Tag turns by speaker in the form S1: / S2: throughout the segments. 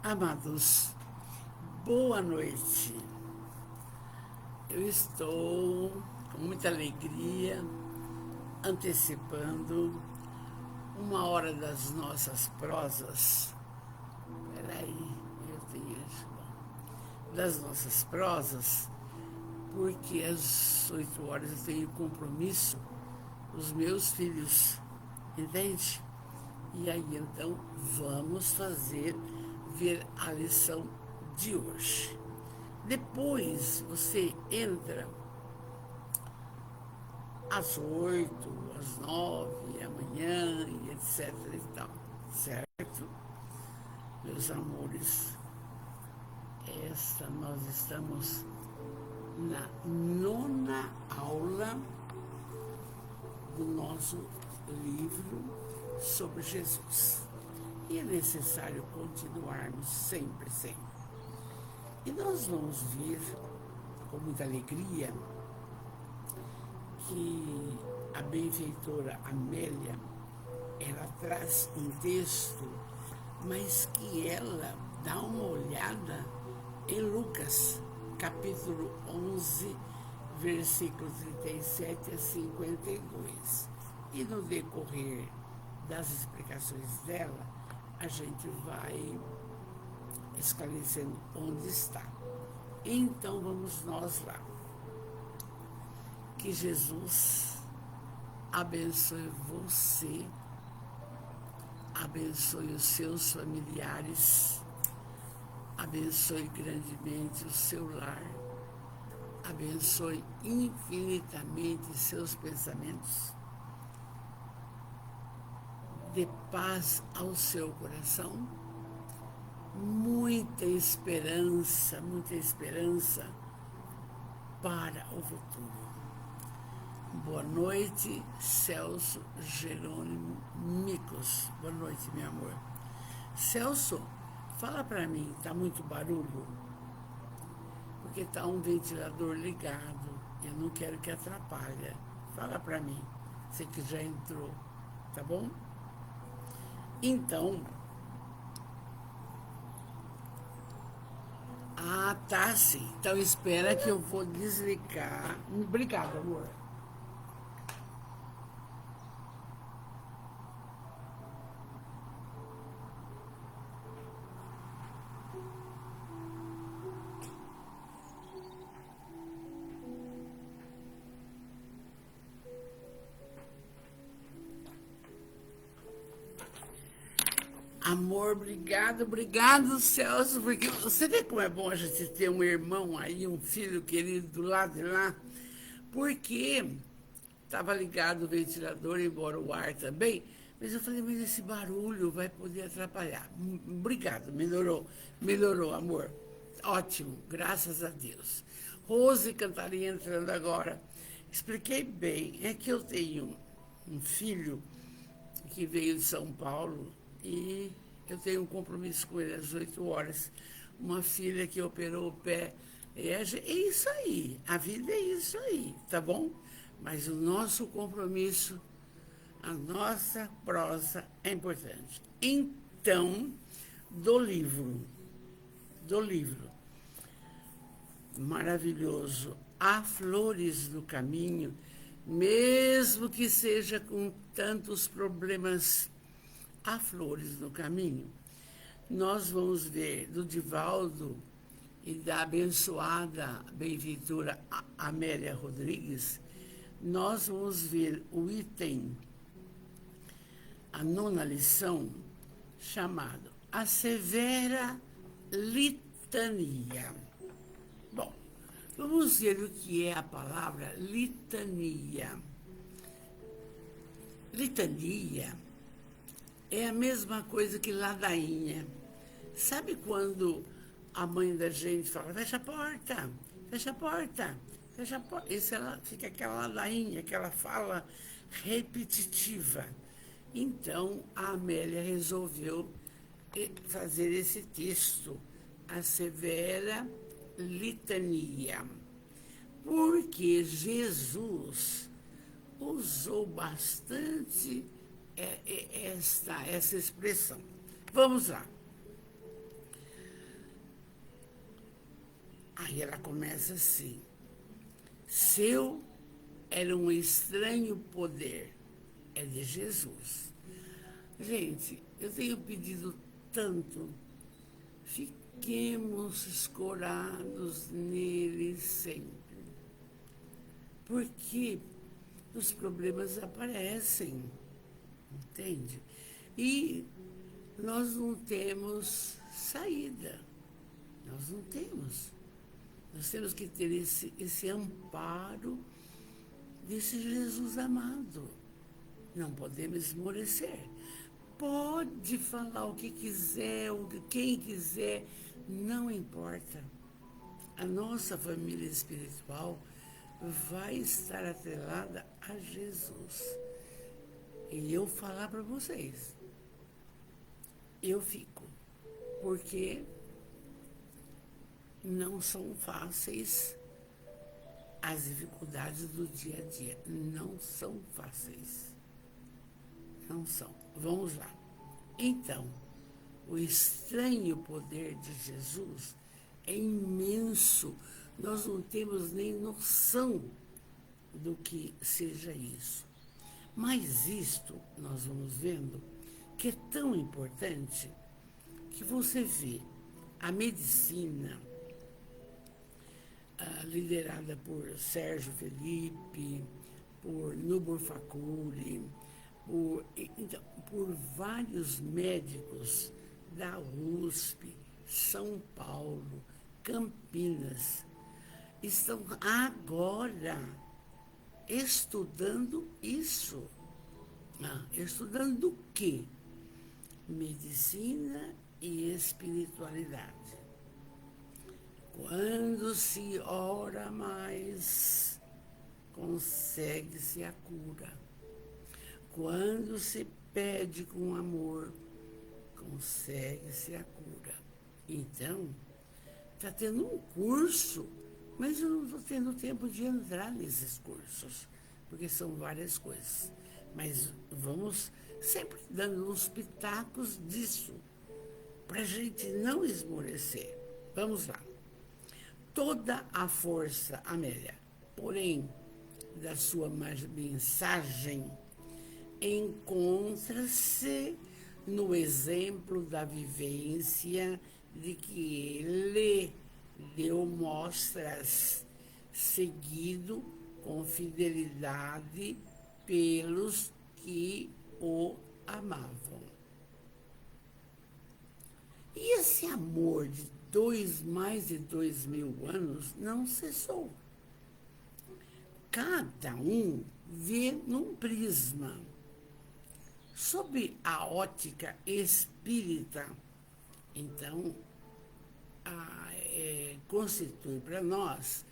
S1: Amados, boa noite. Eu estou com muita alegria antecipando uma hora das nossas prosas. Peraí, eu tenho isso. Das nossas prosas, porque às 8 horas eu tenho compromisso com os meus filhos, entende? E aí então vamos ver a lição de hoje. Depois você entra às 8, às 9, amanhã e etc e tal, certo? Meus amores, nós estamos na nona aula do nosso livro sobre Jesus. E é necessário continuarmos sempre, sempre. E nós vamos ver, com muita alegria, que a benfeitora Amélia, ela traz um texto, mas que ela dá uma olhada em Lucas, capítulo 11, versículos 37 a 52. E no decorrer das explicações dela, a gente vai esclarecendo onde está. Então vamos nós lá. Que Jesus abençoe você, abençoe os seus familiares, abençoe grandemente o seu lar, abençoe infinitamente seus pensamentos, dê paz ao seu coração, muita esperança para o futuro. Boa noite, Celso Jerônimo Micos. Boa noite, meu amor. Celso, fala para mim, tá muito barulho? Porque tá um ventilador ligado. Eu não quero que atrapalhe. Fala para mim, você que já entrou, tá bom? Então, tá sim. Então espera que eu vou desligar. Obrigada, amor. Amor, obrigado, Celso, porque você vê como é bom a gente ter um irmão aí, um filho querido do lado de lá, porque estava ligado o ventilador, embora o ar também, mas eu falei, mas esse barulho vai poder atrapalhar. Obrigado, melhorou, amor. Ótimo, graças a Deus. Rose Cantarinha entrando agora. Expliquei bem, é que eu tenho um filho que veio de São Paulo e eu tenho um compromisso com ele às 8 horas. Uma filha que operou o pé. É isso aí, a vida é isso aí, tá bom? Mas o nosso compromisso, a nossa prosa é importante. Então, do livro, maravilhoso, Há Flores no Caminho, mesmo que seja com tantos problemas, há flores no caminho. Nós vamos ver do Divaldo e da abençoada benfeitora Amélia Rodrigues, nós vamos ver o item, a nona lição, chamado A Severa Litania. Bom, vamos ver o que é a palavra litania. Litania é a mesma coisa que ladainha. Sabe quando a mãe da gente fala, fecha a porta, fecha a porta, fecha a porta? Isso ela fica aquela ladainha, aquela fala repetitiva. Então, a Amélia resolveu fazer esse texto, a severa litania, porque Jesus usou bastante essa expressão. Vamos lá. Aí ela começa assim: seu era um estranho poder, é de Jesus. Gente, eu tenho pedido tanto, fiquemos escorados nele sempre, porque os problemas aparecem, entende? E nós não temos saída, nós não temos. Nós temos que ter esse amparo desse Jesus amado. Não podemos esmorecer. Pode falar o que quiser, quem quiser, não importa. A nossa família espiritual vai estar atrelada a Jesus. E eu falar para vocês, eu fico, porque não são fáceis as dificuldades do dia a dia. Não são fáceis. Não são. Vamos lá. Então, o estranho poder de Jesus é imenso. Nós não temos nem noção do que seja isso. Mas isto, nós vamos vendo, que é tão importante que você vê a medicina, liderada por Sérgio Felipe, por Nubor Facuri, por vários médicos da USP, São Paulo, Campinas, estão agora estudando isso. Estudando o quê? Medicina e espiritualidade. Quando se ora mais, consegue-se a cura. Quando se pede com amor, consegue-se a cura. Então, está tendo um curso, mas eu não estou tendo tempo de entrar nesses cursos, porque são várias coisas. Mas vamos sempre dando uns pitacos disso, para a gente não esmorecer. Vamos lá. Toda a força, Amélia, porém, da sua mensagem, encontra-se no exemplo da vivência de que ele deu mostras, seguido com fidelidade pelos que o amavam. E esse amor de mais de 2.000 anos não cessou. Cada um vê num prisma. Sob a ótica espírita, então, constitui para nós,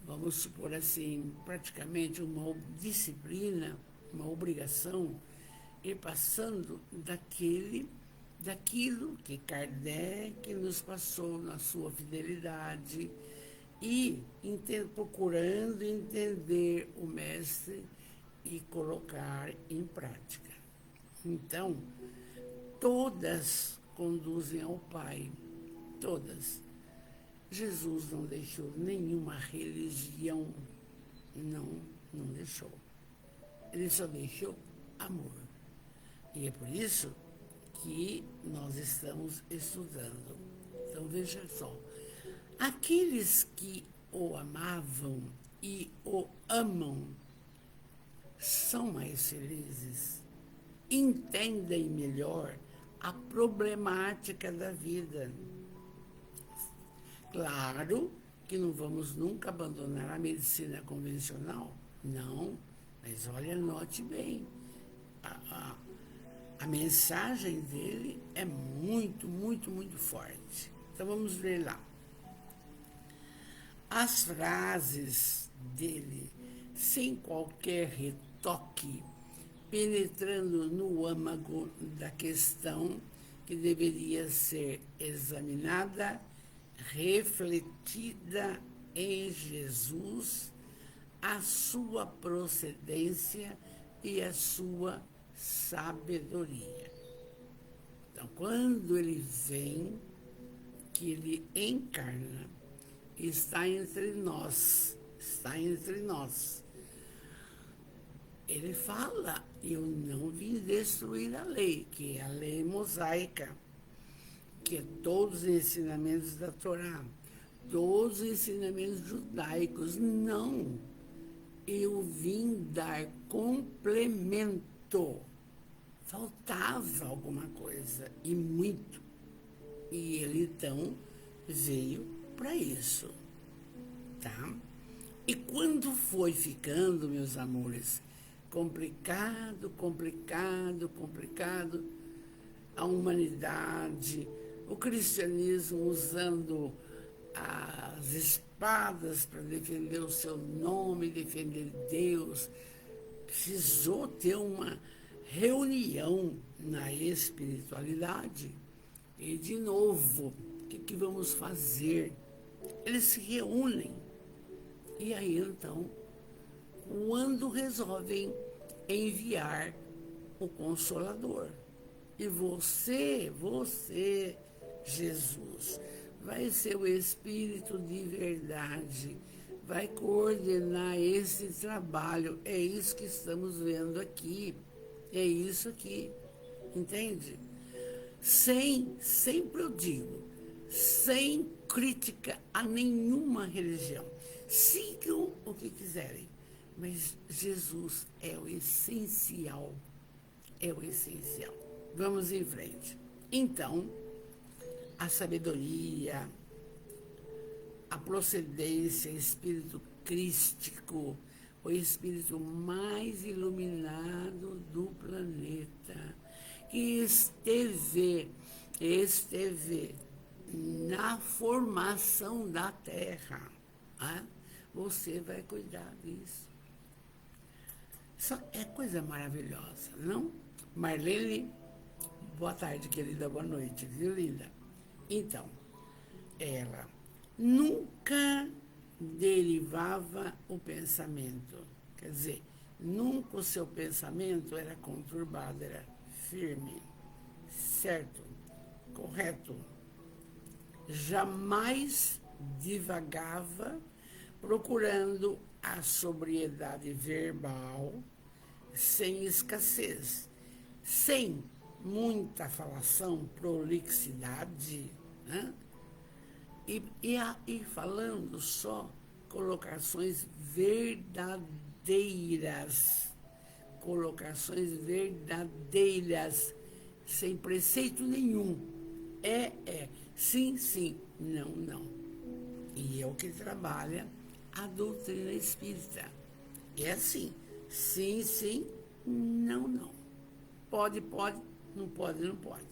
S1: vamos supor assim, praticamente uma disciplina, uma obrigação, ir passando daquilo que Kardec nos passou na sua fidelidade e procurando entender o mestre e colocar em prática. Então, todas conduzem ao Pai, todas. Jesus não deixou nenhuma religião, não deixou. Ele só deixou amor. E é por isso que nós estamos estudando. Então, veja só. Aqueles que o amavam e o amam são mais felizes, entendem melhor a problemática da vida. Claro que não vamos nunca abandonar a medicina convencional, não, mas olha, note bem, a mensagem dele é muito, muito, muito forte. Então vamos ver lá. As frases dele, sem qualquer retoque, penetrando no âmago da questão que deveria ser examinada, refletida em Jesus, a sua procedência e a sua sabedoria. Então, quando ele vem, que ele encarna, está entre nós. Está entre nós. Ele fala, eu não vim destruir a lei, que é a lei mosaica, que é todos os ensinamentos da Torá, todos os ensinamentos judaicos. Não, eu vim dar complemento. Faltava alguma coisa, e muito. E ele, então, veio para isso, tá? E quando foi ficando, meus amores, complicado, a humanidade, o cristianismo usando as espadas para defender o seu nome, defender Deus, precisou ter uma reunião na espiritualidade. E, de novo, o que vamos fazer? Eles se reúnem. E aí, então, quando resolvem enviar o Consolador. E você, Jesus, vai ser o Espírito de verdade, vai coordenar esse trabalho. É isso que estamos vendo aqui. É isso aqui. Entende? Sempre eu digo, sem crítica a nenhuma religião. Sigam o que quiserem, mas Jesus é o essencial. É o essencial. Vamos em frente. Então, a sabedoria, a procedência, espírito crístico, o espírito mais iluminado do planeta, que esteve na formação da Terra. Né? Você vai cuidar disso. Isso é coisa maravilhosa, não? Marlene, boa tarde, querida, boa noite, viu, linda? Então, ela nunca derivava o pensamento. Quer dizer, nunca o seu pensamento era conturbado, era firme, certo, correto. Jamais divagava procurando a sobriedade verbal, sem escassez, sem muita falação, prolixidade, né? E falando só colocações verdadeiras, sem preceito nenhum. É, sim, sim, não, não. E é o que trabalha a doutrina espírita. É assim, sim, sim, não, não. Pode, não pode, não pode.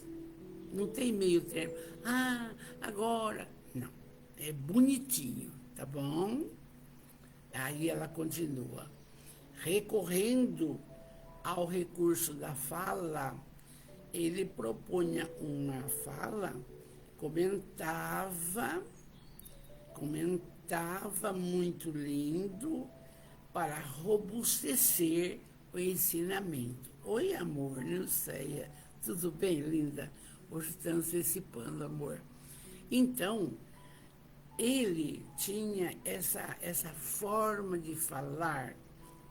S1: Não tem meio termo. Ah, agora. Não. É bonitinho, tá bom? Aí ela continua. Recorrendo ao recurso da fala, ele propunha uma fala, comentava muito lindo para robustecer o ensinamento. Oi, amor, não sei. Tudo bem, linda? Hoje estamos antecipando, amor. Então, ele tinha essa forma de falar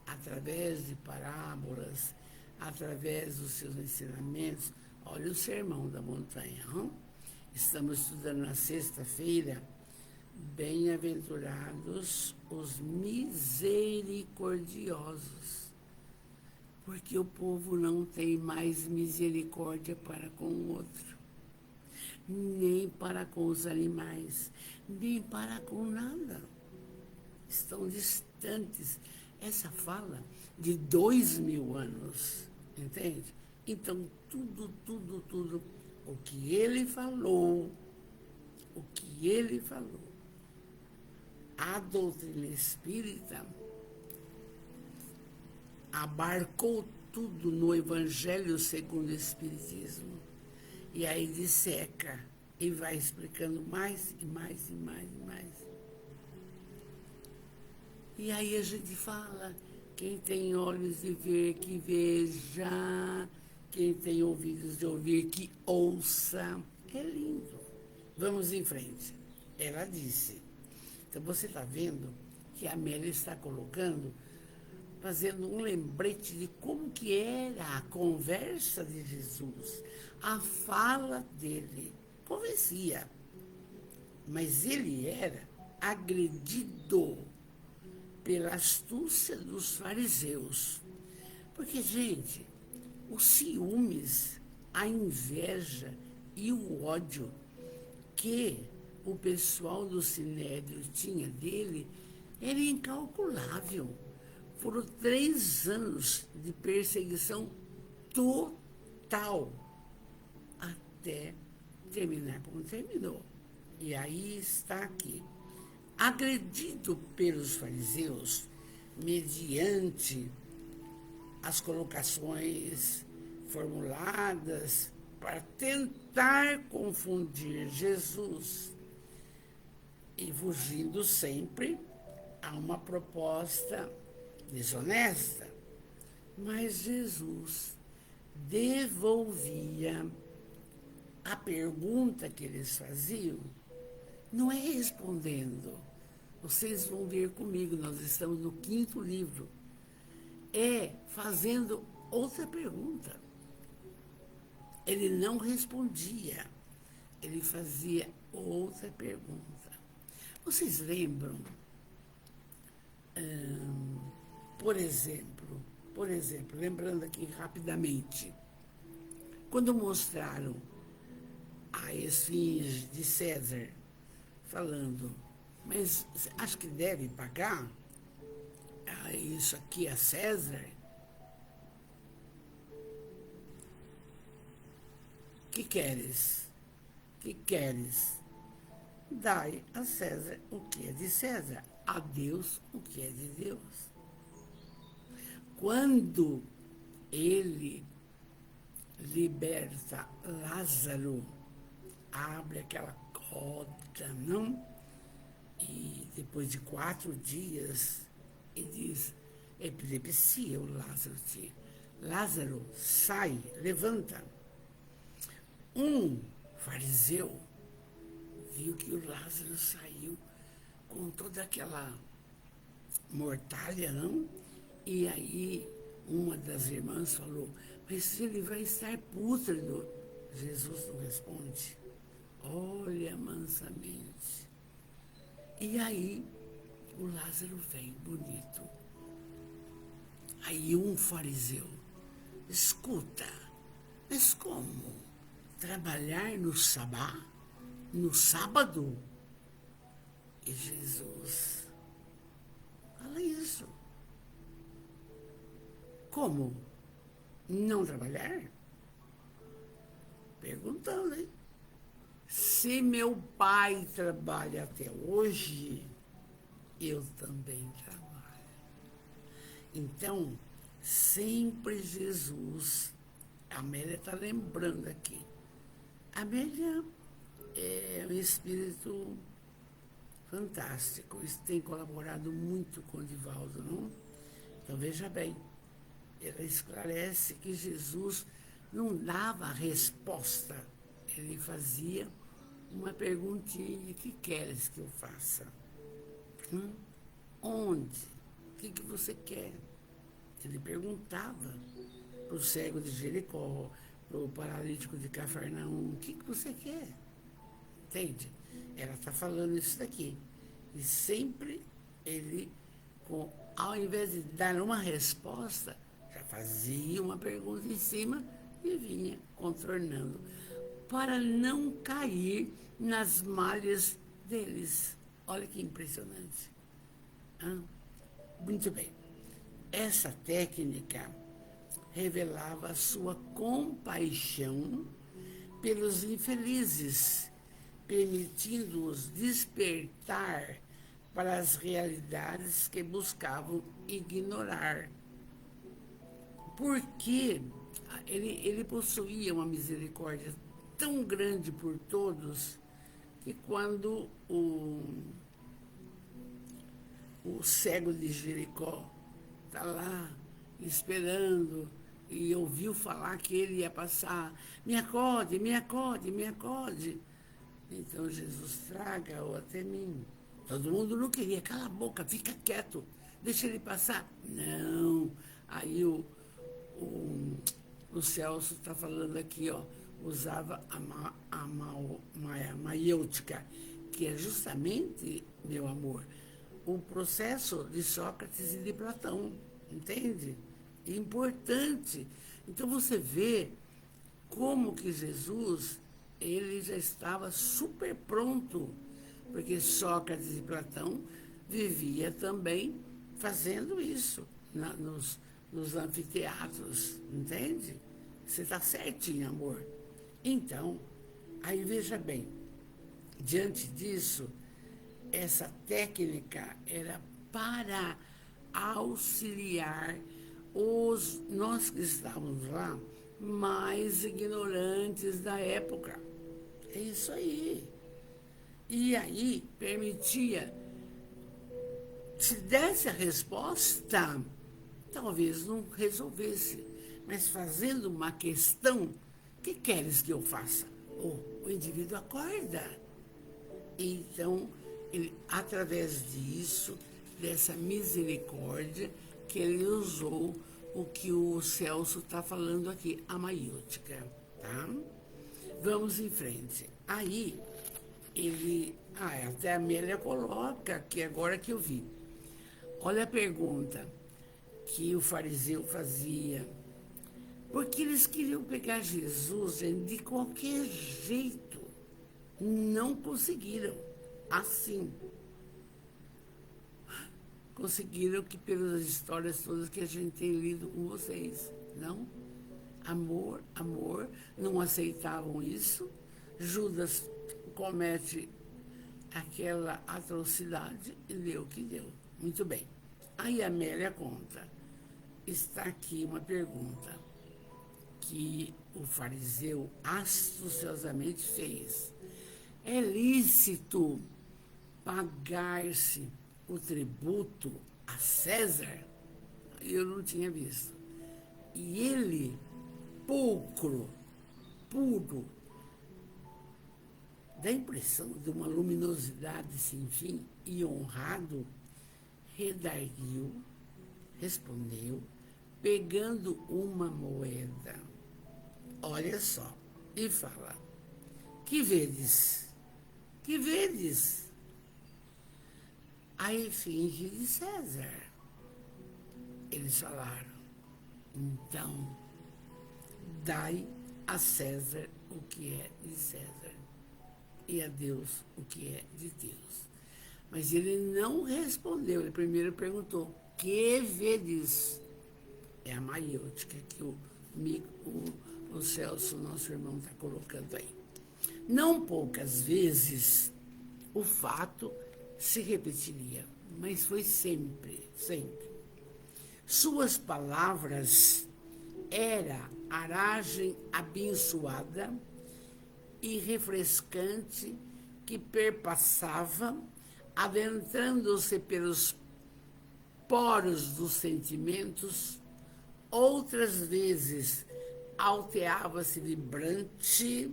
S1: através de parábolas, através dos seus ensinamentos. Olha o sermão da montanha. Hein? Estamos estudando na sexta-feira. Bem-aventurados os misericordiosos, porque o povo não tem mais misericórdia para com o outro, nem para com os animais, nem para com nada. Estão distantes. Essa fala de 2000 anos, entende? Então, tudo, o que ele falou, a doutrina espírita abarcou tudo no Evangelho segundo o Espiritismo. E aí disseca e vai explicando mais e mais. E aí a gente fala, quem tem olhos de ver, que veja, quem tem ouvidos de ouvir, que ouça. É lindo. Vamos em frente. Ela disse, Então você está vendo que a Amélia está colocando, fazendo um lembrete de como que era a conversa de Jesus, a fala dele. Convencia, mas ele era agredido pela astúcia dos fariseus. Porque, gente, os ciúmes, a inveja e o ódio que o pessoal do Sinédrio tinha dele era incalculável. Foram 3 anos de perseguição total até terminar como terminou. E aí está aqui. Agredido pelos fariseus, mediante as colocações formuladas para tentar confundir Jesus e fugindo sempre a uma proposta desonesta. Mas Jesus devolvia a pergunta que eles faziam, não é respondendo. Vocês vão ver comigo, nós estamos no 5º livro. É fazendo outra pergunta. Ele não respondia, ele fazia outra pergunta. Vocês lembram, por exemplo, lembrando aqui rapidamente, quando mostraram a esfinge de César, falando, mas acho que deve pagar isso aqui a César? Que queres? Que queres? Dai a César o que é de César, a Deus o que é de Deus. Quando ele liberta Lázaro, abre aquela roda, não? E depois de 4 dias, ele diz, epilepsia, o Lázaro tinha. Lázaro, sai, levanta. Um fariseu viu que o Lázaro saiu com toda aquela mortalha, não? E aí uma das irmãs falou, mas ele vai estar pútrido. Jesus não responde. Olha mansamente. E aí o Lázaro vem bonito. Aí um fariseu, escuta, mas como? Trabalhar no sabá? No sábado? E Jesus fala isso. Como? Não trabalhar? Perguntando, hein? Se meu pai trabalha até hoje, eu também trabalho. Então, sempre Jesus, a Amélia está lembrando aqui, a Amélia é um espírito fantástico, isso tem colaborado muito com o Divaldo, não? Então, veja bem, ela esclarece que Jesus não dava a resposta, ele fazia uma perguntinha, o que queres que eu faça? Onde? O que você quer? Ele perguntava para o cego de Jericó, para o paralítico de Cafarnaum, o que você quer? Entende? Ela está falando isso daqui. E sempre ele, ao invés de dar uma resposta, já fazia uma pergunta em cima e vinha contornando, para não cair nas malhas deles. Olha que impressionante. Muito bem. Essa técnica revelava a sua compaixão pelos infelizes, permitindo-os despertar para as realidades que buscavam ignorar. Porque ele possuía uma misericórdia tão grande por todos que quando o cego de Jericó está lá esperando e ouviu falar que ele ia passar, me acode, me acode, me acode. Então Jesus, traga-o até mim. Todo mundo não queria. Cala a boca, fica quieto, deixa ele passar. Não. Aí o Celso está falando aqui, ó, usava a maiêutica, que é justamente, meu amor, o processo de Sócrates e de Platão, entende? Importante. Então você vê como que Jesus, ele já estava super pronto, porque Sócrates e Platão vivia também fazendo isso nos anfiteatros, entende? Você está certinho, amor. Então, aí veja bem, diante disso, essa técnica era para auxiliar nós que estávamos lá, mais ignorantes da época. É isso aí. E aí permitia, se desse a resposta, talvez não resolvesse, mas fazendo uma questão, o que queres que eu faça? O indivíduo acorda. Então, ele, através disso, dessa misericórdia, que ele usou o que o Celso está falando aqui, a maiêutica, tá? Vamos em frente. Aí, ele... até a Amélia coloca aqui, agora que eu vi. Olha a pergunta que o fariseu fazia. Porque eles queriam pegar Jesus de qualquer jeito. Não conseguiram. Assim. Conseguiram que pelas histórias todas que a gente tem lido com vocês. Não? Amor, amor. Não aceitavam isso. Judas comete aquela atrocidade e deu o que deu. Muito bem. Aí a Amélia conta. Está aqui uma pergunta que o fariseu astuciosamente fez. É lícito pagar-se o tributo a César? Eu não tinha visto. E ele, pulcro, puro, dá a impressão de uma luminosidade sem fim e honrado, redarguiu, respondeu, pegando uma moeda. Olha só, e fala, que vedes? Que vedes? Aí finge de César. Eles falaram, então, dai a César o que é de César e a Deus o que é de Deus. Mas ele não respondeu, ele primeiro perguntou, que vedes? É a maiêutica que o Celso, nosso irmão, está colocando aí. Não poucas vezes o fato se repetiria, mas foi sempre, sempre. Suas palavras era aragem abençoada e refrescante que perpassava, adentrando-se pelos poros dos sentimentos, outras vezes alteava-se vibrante,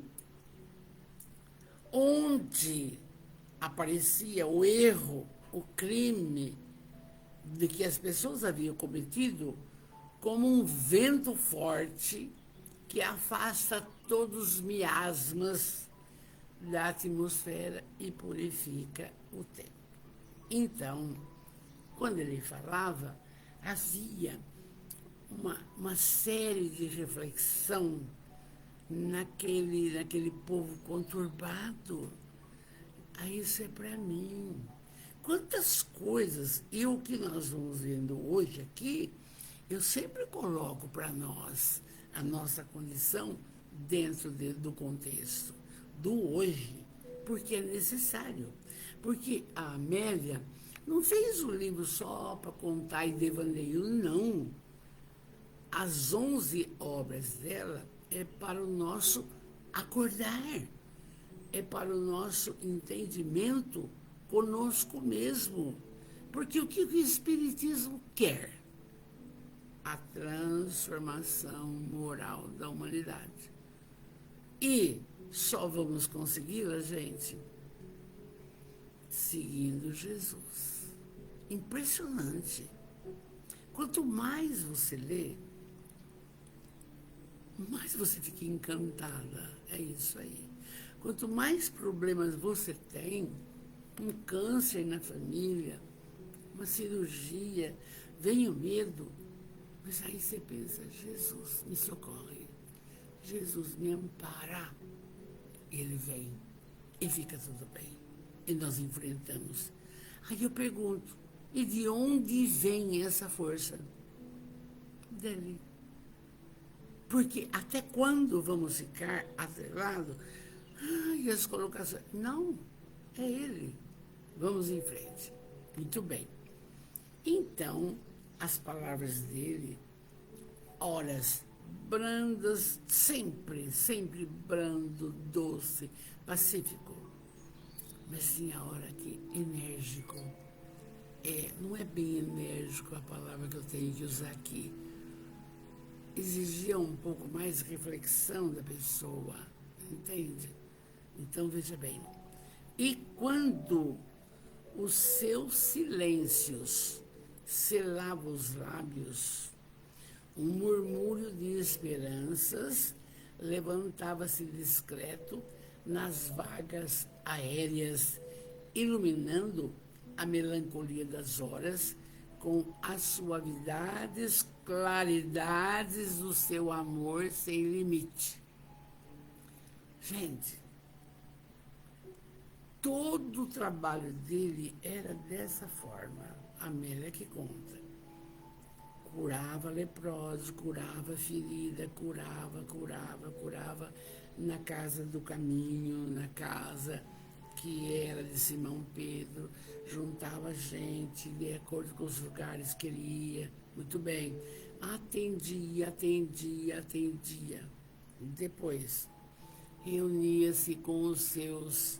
S1: onde aparecia o erro, o crime de que as pessoas haviam cometido, como um vento forte que afasta todos os miasmas da atmosfera e purifica o tempo. Então, quando ele falava, havia uma série de reflexão naquele povo conturbado. Aí isso é para mim. Quantas coisas, e o que nós vamos vendo hoje aqui, eu sempre coloco para nós a nossa condição dentro do contexto do hoje, porque é necessário. Porque a Amélia não fez um livro só para contar e devaneio, não. As 11 obras dela é para o nosso acordar, é para o nosso entendimento conosco mesmo. Porque o que o Espiritismo quer? A transformação moral da humanidade. E só vamos consegui-la, gente, seguindo Jesus. Impressionante. Quanto mais você lê, mais você fica encantada. É isso aí. Quanto mais problemas você tem, um câncer na família, uma cirurgia, vem o medo, mas aí você pensa, Jesus me socorre, Jesus me ampara. Ele vem e fica tudo bem. E nós enfrentamos. Aí eu pergunto, e de onde vem essa força? Dele. Porque até quando vamos ficar atrelados? Ai, as colocações. Não, é ele. Vamos em frente. Muito bem. Então, as palavras dele, horas brandas, sempre, sempre brando, doce, pacífico. Mas tinha hora que enérgico. Não é bem enérgico a palavra que eu tenho que usar aqui. Exigia um pouco mais reflexão da pessoa, entende? Então, veja bem. E quando os seus silêncios selavam os lábios, um murmúrio de esperanças levantava-se discreto nas vagas aéreas, iluminando a melancolia das horas com as suavidades, claridades do seu amor sem limite. Gente, todo o trabalho dele era dessa forma. A Amélia que conta. Curava leprosos, curava ferida, curava na casa do caminho, na casa que era de Simão Pedro, juntava gente de acordo com os lugares que ele ia. Muito bem. Atendia. Depois, reunia-se com os seus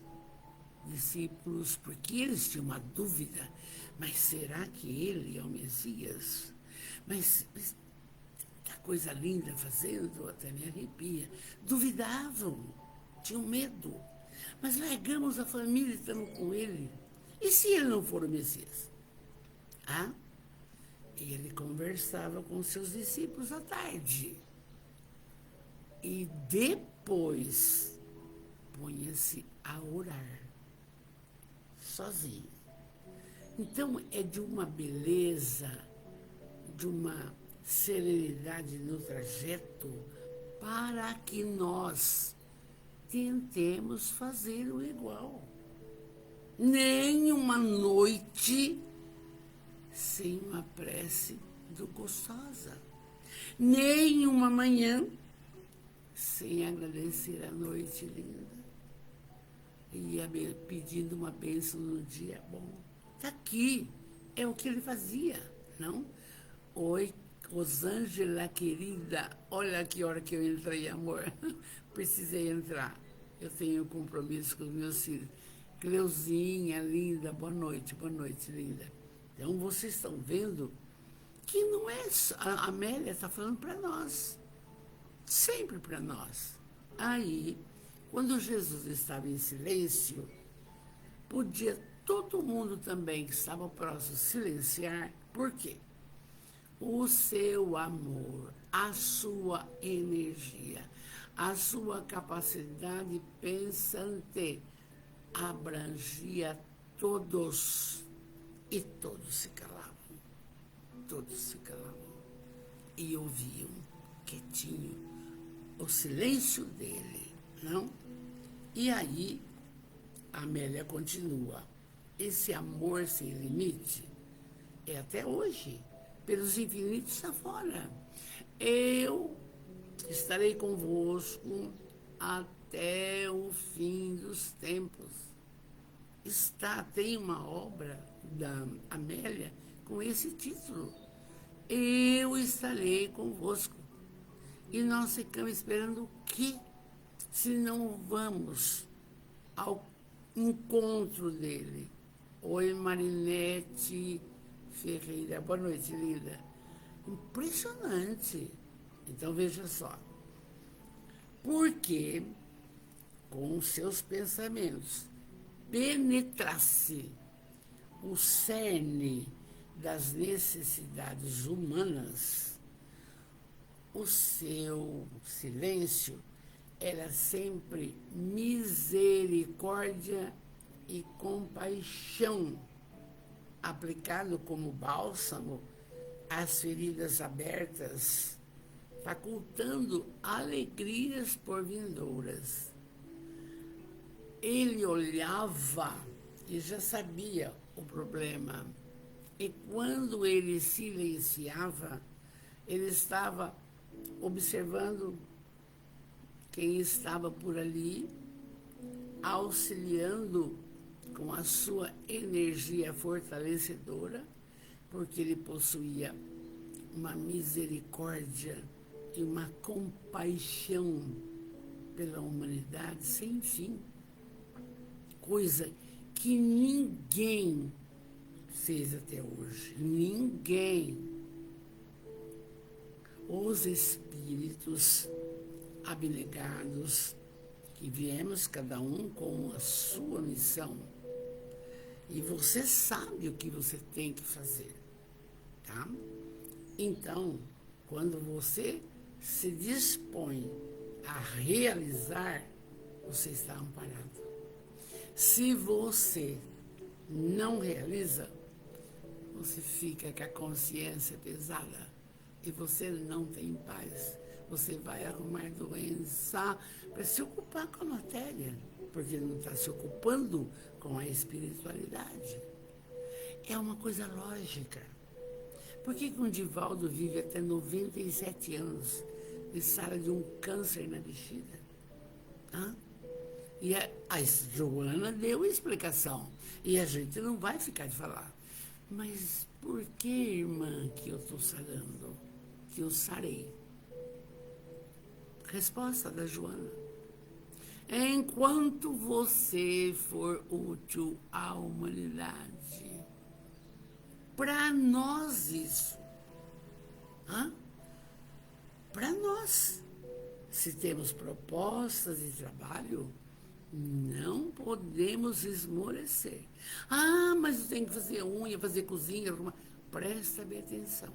S1: discípulos, porque eles tinham uma dúvida. Mas será que ele é o Messias? Mas que coisa linda fazendo, até me arrepia. Duvidavam, tinham medo. Mas largamos a família e estamos com ele. E se ele não for o Messias? E ele conversava com seus discípulos à tarde. E depois punha-se a orar, sozinho. Então, é de uma beleza, de uma serenidade no trajeto, para que nós tentemos fazer o igual. Nem uma noite sem uma prece do Gostosa. Nem uma manhã sem agradecer a noite linda. E ia pedindo uma bênção no dia bom. Está aqui. É o que ele fazia, não? Oi, Rosângela querida, olha que hora que eu entrei, amor. Precisei entrar. Eu tenho compromisso com os meus filhos. Cleuzinha, linda, boa noite, linda. Então, vocês estão vendo que não é só, a Amélia está falando para nós, sempre para nós. Aí, quando Jesus estava em silêncio, podia todo mundo também que estava próximo silenciar. Por quê? O seu amor, a sua energia, a sua capacidade pensante abrangia todos. E todos se calavam. Todos se calavam. E ouviam quietinho o silêncio dele, não? E aí, a Amélia continua. Esse amor sem limite é até hoje, pelos infinitos afora. Eu estarei convosco até o fim dos tempos. Tem uma obra da Amélia com esse título. Eu estarei convosco. E nós ficamos esperando o quê? Se não vamos ao encontro dele. Oi, Marinete Ferreira. Boa noite, linda. Impressionante. Então, veja só. Porque, com os seus pensamentos, penetrasse o cerne das necessidades humanas, o seu silêncio era sempre misericórdia e compaixão, aplicado como bálsamo às feridas abertas, facultando alegrias por vindouras. Ele olhava e já sabia o problema. E quando ele silenciava, ele estava observando quem estava por ali, auxiliando com a sua energia fortalecedora, porque ele possuía uma misericórdia e uma compaixão pela humanidade sem fim, coisa que ninguém fez até hoje. Ninguém. Os espíritos abnegados, que viemos cada um com a sua missão, e você sabe o que você tem que fazer, tá? Então, quando você se dispõe a realizar, você está amparado. Se você não realiza, você fica com a consciência pesada e você não tem paz. Você vai arrumar doença para se ocupar com a matéria, porque não está se ocupando com a espiritualidade. É uma coisa lógica. Por que um Divaldo vive até 97 anos e sara de um câncer na bexiga? Hã? E a Joana deu a explicação. E a gente não vai ficar de falar. Mas por que, irmã, que eu estou sarando? Que eu sarei? Resposta da Joana. Enquanto você for útil à humanidade, para nós isso. Para nós. Se temos propostas de trabalho, não podemos esmorecer. Mas eu tenho que fazer unha, fazer cozinha, arrumar. Presta bem atenção.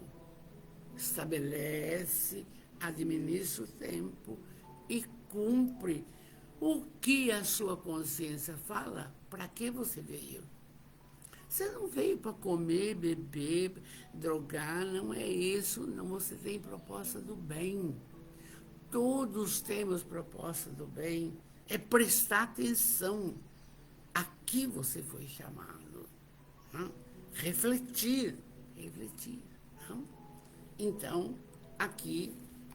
S1: Estabelece, administra o tempo e cumpre o que a sua consciência fala. Para que você veio? Você não veio para comer, beber, drogar, não é isso. Não, você tem proposta do bem. Todos temos proposta do bem. É prestar atenção a que você foi chamado. Refletir. Então, aqui,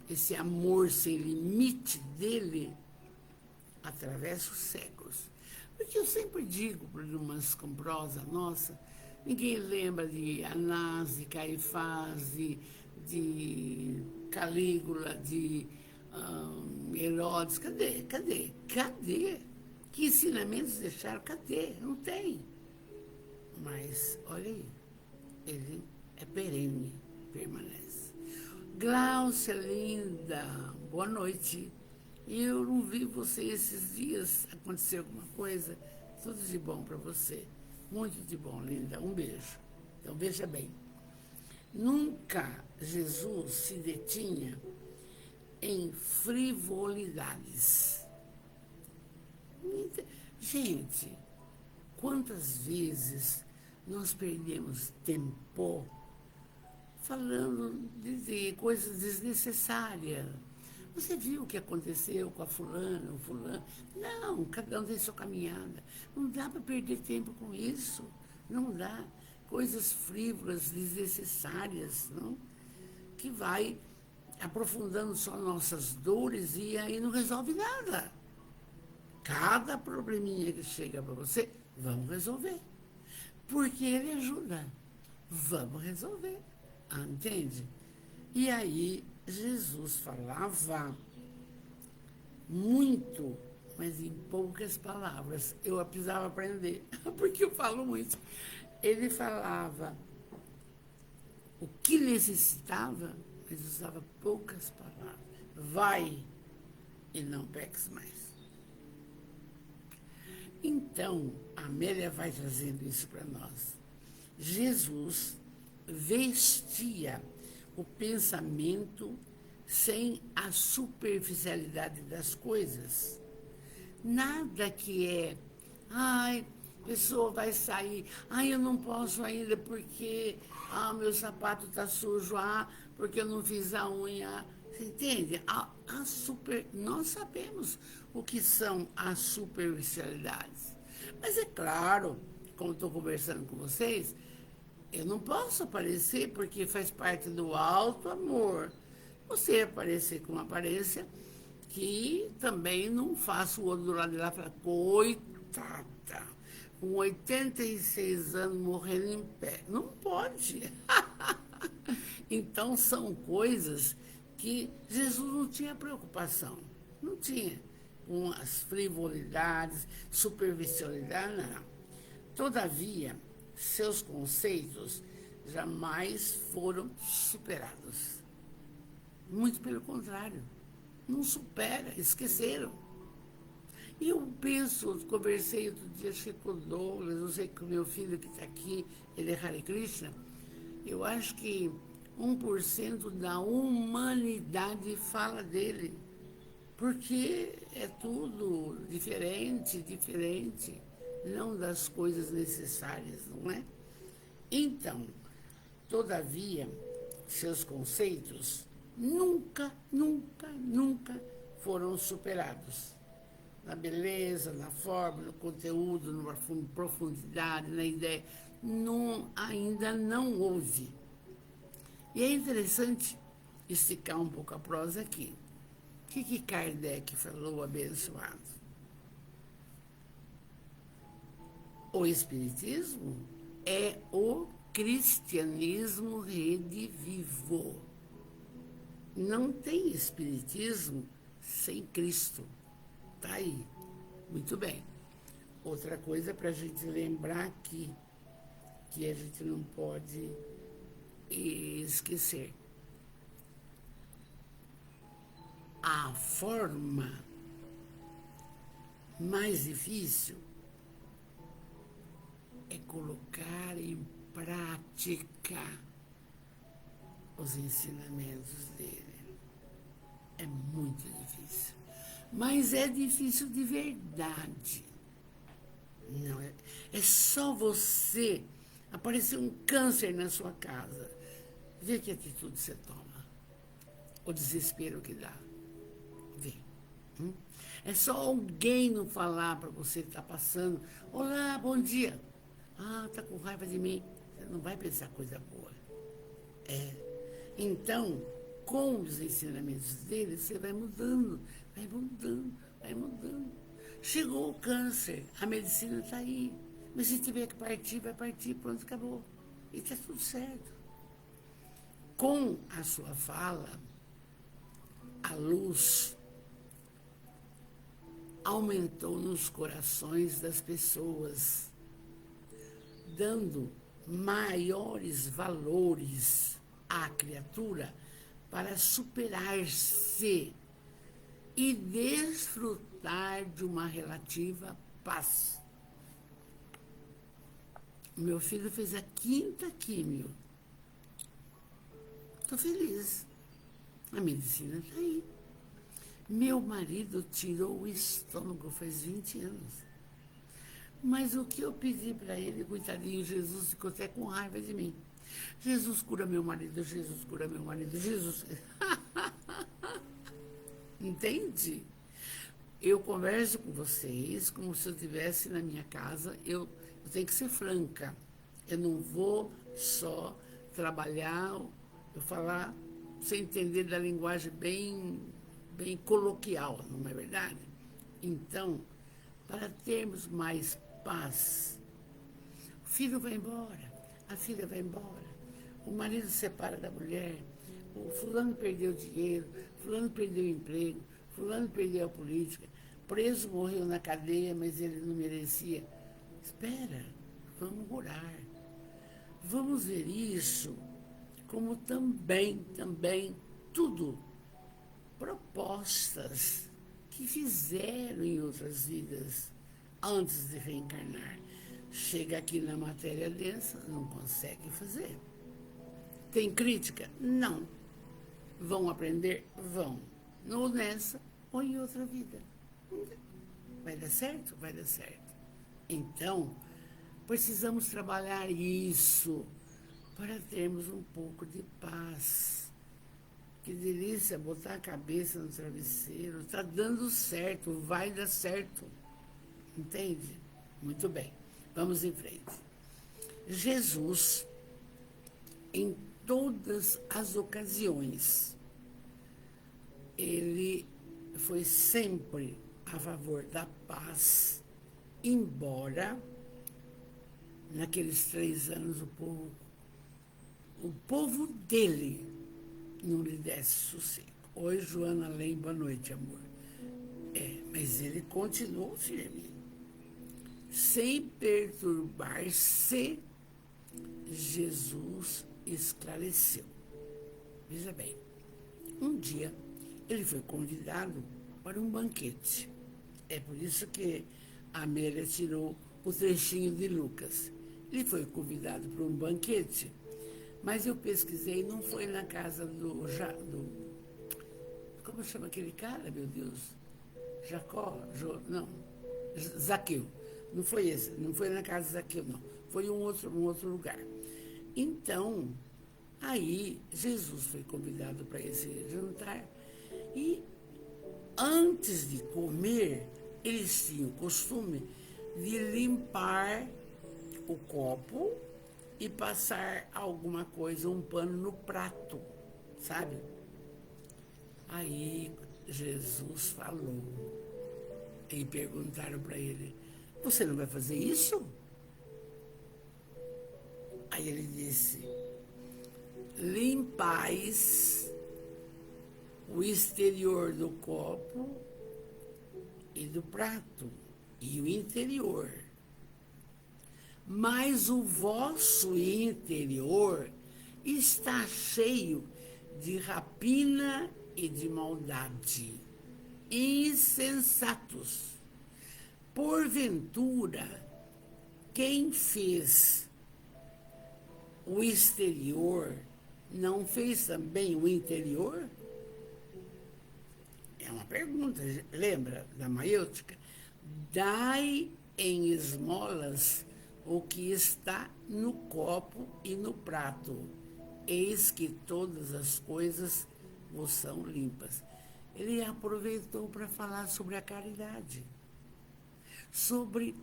S1: esse amor sem limite dele atravessa os séculos. Porque eu sempre digo para umas com prosa nossa, ninguém lembra de Anás, de Caifás, de Calígula, de Herodes. Cadê? Que ensinamentos deixaram? Cadê? Não tem. Mas, olha aí, ele é perene, permanece. Gláucia, linda, boa noite. Eu não vi você esses dias. Aconteceu alguma coisa? Tudo de bom para você. Muito de bom, linda. Um beijo. Então, veja bem. Nunca Jesus se detinha em frivolidades. Gente, quantas vezes nós perdemos tempo falando de coisas desnecessárias? Você viu o que aconteceu com a fulana, o fulano? Não, cada um tem sua caminhada. Não dá para perder tempo com isso. Não dá. Coisas frívolas, desnecessárias, não? Que vai aprofundando só nossas dores e aí não resolve nada. Cada probleminha que chega para você, vamos resolver. Porque ele ajuda. Vamos resolver. Entende? E aí, Jesus falava muito, mas em poucas palavras. Eu precisava aprender, porque eu falo muito. Ele falava o que necessitava, mas usava poucas palavras. Vai e não peques mais. Então, A Amélia vai trazendo isso para nós. Jesus vestia o pensamento sem a superficialidade das coisas. Nada que é, ai, a pessoa vai sair, ai, eu não posso ainda porque meu sapato está sujo, porque eu não fiz a unha. Você entende? Nós sabemos o que são as superficialidades. Mas é claro, como estou conversando com vocês, eu não posso aparecer porque faz parte do alto amor. Você aparecer com uma aparência que também não faça o outro do lado de lá e falar, coitada, com 86 anos morrendo em pé. Não pode. Então são coisas que Jesus não tinha preocupação. Não tinha. Com as frivolidades, superficialidade, não. Todavia, seus conceitos jamais foram superados. Muito pelo contrário. Não supera, esqueceram. E eu penso, conversei outro dia, acho que com o Douglas, não sei com o meu filho que está aqui, ele é Hare Krishna. Eu acho que 1% da humanidade fala dele. Porque é tudo diferente, não das coisas necessárias, não é? Então, todavia, seus conceitos nunca foram superados. Na beleza, na forma, no conteúdo, na profundidade, na ideia. Ainda não houve. E é interessante esticar um pouco a prosa aqui. O que Kardec falou, abençoado? O Espiritismo é o cristianismo redivivo. Não tem Espiritismo sem Cristo. Está aí. Muito bem. Outra coisa para a gente lembrar aqui, que a gente não pode esquecer. A forma mais difícil é colocar em prática os ensinamentos dele. É muito difícil. Mas é difícil de verdade. Não é, é só você aparecer um câncer na sua casa. Vê que atitude você toma. O desespero que dá. Vê. É só alguém não falar para você que está passando. Olá, bom dia. Tá com raiva de mim. Você não vai pensar coisa boa. Então, com os ensinamentos dele, você vai mudando. Chegou o câncer, a medicina está aí. Mas se tiver que partir, vai partir, pronto, acabou. E está tudo certo. Com a sua fala, a luz aumentou nos corações das pessoas, dando maiores valores à criatura para superar-se e desfrutar de uma relativa paz. Meu filho fez a 5ª químio. Estou feliz. A medicina está aí. Meu marido tirou o estômago faz 20 anos. Mas o que eu pedi para ele, coitadinho, Jesus ficou até com raiva de mim. Jesus cura meu marido, Jesus cura meu marido, Jesus. Entende? Eu converso com vocês como se eu estivesse na minha casa. Eu tenho que ser franca. Eu não vou só trabalhar, eu falar sem entender da linguagem bem coloquial, não é verdade? Então, para termos mais paz, o filho vai embora, a filha vai embora, o marido se separa da mulher, o fulano perdeu dinheiro, fulano perdeu o emprego, fulano perdeu a política, preso morreu na cadeia, mas ele não merecia. Espera, vamos orar. Vamos ver isso como também tudo propostas que fizeram em outras vidas antes de reencarnar. Chega aqui na matéria densa, não consegue fazer. Tem crítica? Não. Vão aprender? Vão. Ou nessa, ou em outra vida. Vai dar certo? Vai dar certo. Então, precisamos trabalhar isso para termos um pouco de paz. Que delícia botar a cabeça no travesseiro. Está dando certo, vai dar certo. Entende? Muito bem. Vamos em frente. Jesus, em todas as ocasiões, ele foi sempre a favor da paz, embora naqueles 3 anos o povo dele não lhe desse sossego. Oi, Joana Lem, boa noite, amor. Mas ele continuou firme, sem perturbar-se. Jesus esclareceu. Veja bem, um dia ele foi convidado para um banquete. É por isso que a Amélia tirou o trechinho de Lucas. Ele foi convidado para um banquete, mas eu pesquisei, não foi na casa do como chama aquele cara, meu Deus? Zaqueu. Não foi esse, não foi na casa de Zaqueu, não. Foi um outro lugar. Então, aí Jesus foi convidado para esse jantar e antes de comer, eles tinham o costume de limpar o copo e passar alguma coisa, um pano no prato, sabe? Aí Jesus falou e perguntaram para ele: você não vai fazer isso? Aí ele disse: limpais o exterior do copo e do prato, e o interior. Mas o vosso interior está cheio de rapina e de maldade. Insensatos. Porventura, quem fez o exterior não fez também o interior? É uma pergunta, lembra da maiêutica? Dai em esmolas o que está no copo e no prato. Eis que todas as coisas vos são limpas. Ele aproveitou para falar sobre a caridade, sobre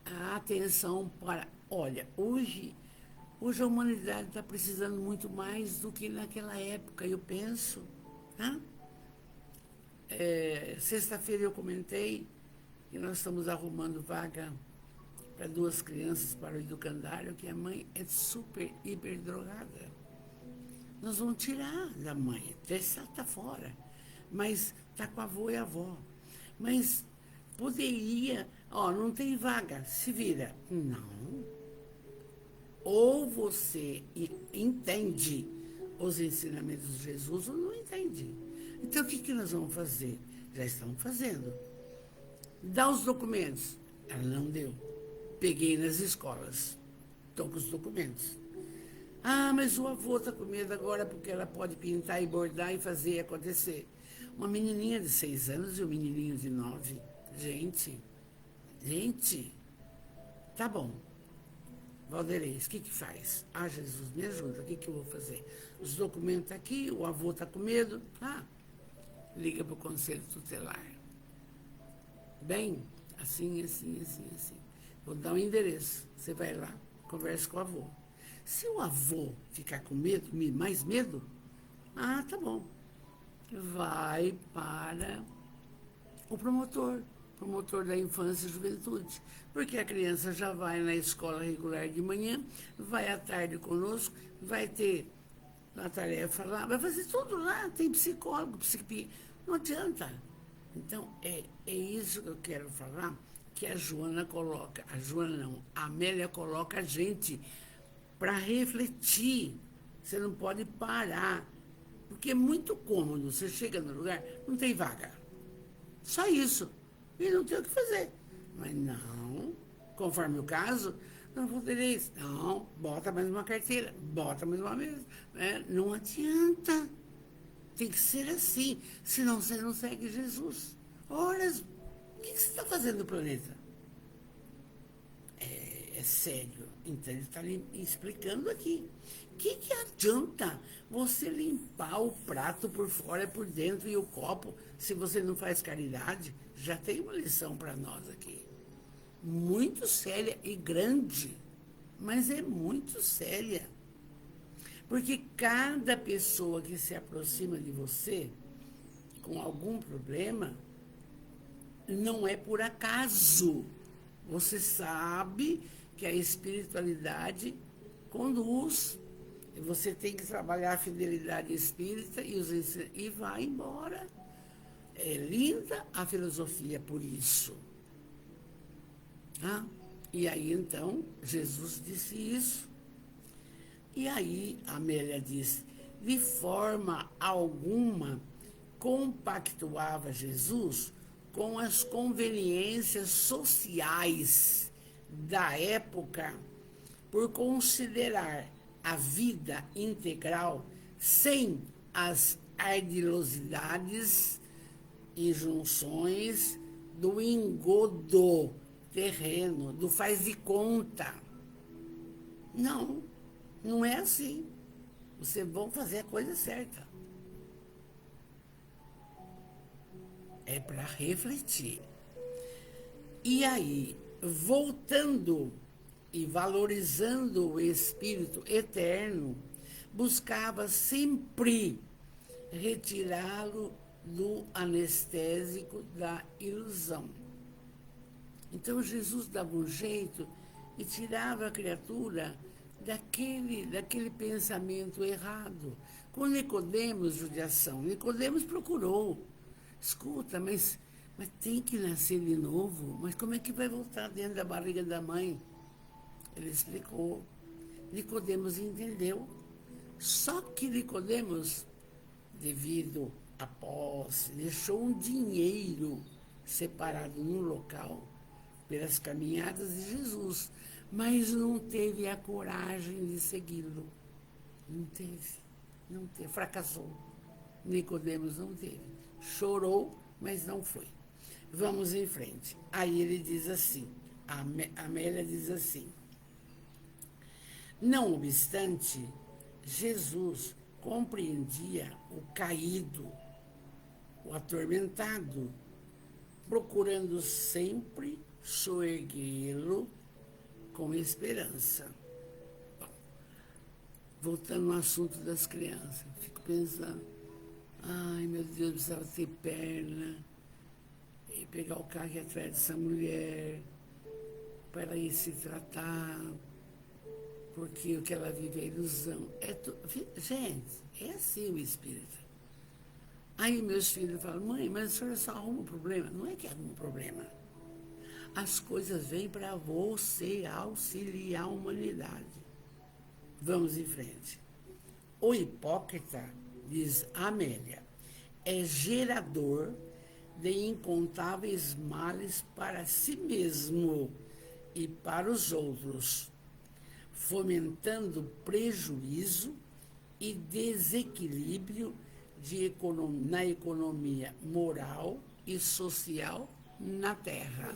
S1: a atenção para... Olha, hoje a humanidade está precisando muito mais do que naquela época, eu penso. Tá? Sexta-feira eu comentei que nós estamos arrumando vaga para 2 crianças para o educandário, que a mãe é super, hiper drogada. Nós vamos tirar da mãe, está fora, mas está com a avó e a avó. Mas poderia, não tem vaga, se vira. Não. Ou você entende os ensinamentos de Jesus ou não entende. Então, o que nós vamos fazer? Já estamos fazendo. Dá os documentos. Ela não deu. Peguei nas escolas. Estou com os documentos. Mas o avô está com medo agora porque ela pode pintar e bordar e fazer acontecer. Uma menininha de 6 anos e um menininho de 9. Gente, tá bom. Valdeirês, o que faz? Jesus, me ajuda, o que eu vou fazer? Os documentos aqui, o avô está com medo. Liga para o conselho tutelar. Bem, assim. Vou dar um endereço. Você vai lá, conversa com o avô. Se o avô ficar com medo, mais medo, tá bom. Vai para o promotor da infância e juventude. Porque a criança já vai na escola regular de manhã, vai à tarde conosco, vai ter a tarefa lá, vai fazer tudo lá, tem psicólogo, não adianta. Então, é isso que eu quero falar, que a Joana coloca, a Amélia coloca a gente para refletir. Você não pode parar, porque é muito cômodo, você chega no lugar, não tem vaga. Só isso. E não tem o que fazer. Mas não, conforme o caso, não podereis. Não, bota mais uma carteira, bota mais uma mesa. Não adianta. Tem que ser assim, senão você não segue Jesus. Ora, o que você está fazendo no planeta? É sério. Então ele está explicando aqui. O que adianta você limpar o prato por fora e por dentro e o copo se você não faz caridade? Já tem uma lição para nós aqui. Muito séria e grande, mas é muito séria. Porque cada pessoa que se aproxima de você com algum problema não é por acaso. Você sabe que a espiritualidade conduz. E você tem que trabalhar a fidelidade espírita e vai embora. É linda a filosofia por isso. Ah, e aí, então, Jesus disse isso. E aí, Amélia diz, de forma alguma compactuava Jesus com as conveniências sociais da época por considerar a vida integral sem as ardilosidades e junções do engodo terreno, do faz de conta. Não, não é assim. Vocês vão fazer a coisa certa. É para refletir. E aí, voltando e valorizando o espírito eterno, buscava sempre retirá-lo do anestésico da ilusão. Então Jesus dava um jeito e tirava a criatura daquele pensamento errado. Com Nicodemos, judiação. Nicodemos procurou. Escuta, mas tem que nascer de novo? Mas como é que vai voltar dentro da barriga da mãe? Ele explicou. Nicodemos entendeu. Só que Nicodemos, devido à posse, deixou um dinheiro separado num local pelas caminhadas de Jesus, mas não teve a coragem de segui-lo. Não teve, fracassou. Nicodemos não teve. Chorou, mas não foi. Vamos em frente. Aí ele diz assim, a Amélia diz assim, não obstante, Jesus compreendia o caído, o atormentado, procurando sempre soerguê-lo com esperança. Bom, voltando ao assunto das crianças, fico pensando, ai meu Deus, precisava ter perna e pegar o carro e ir atrás dessa mulher para ela ir se tratar, porque o que ela vive é ilusão. Gente, é assim o espírito. Aí meus filhos falam, mãe, mas a senhora só arruma um problema. Não é que arruma um problema. As coisas vêm para você auxiliar a humanidade. Vamos em frente. O hipócrita, diz Amélia, é gerador de incontáveis males para si mesmo e para os outros, fomentando prejuízo e desequilíbrio na economia moral e social na Terra.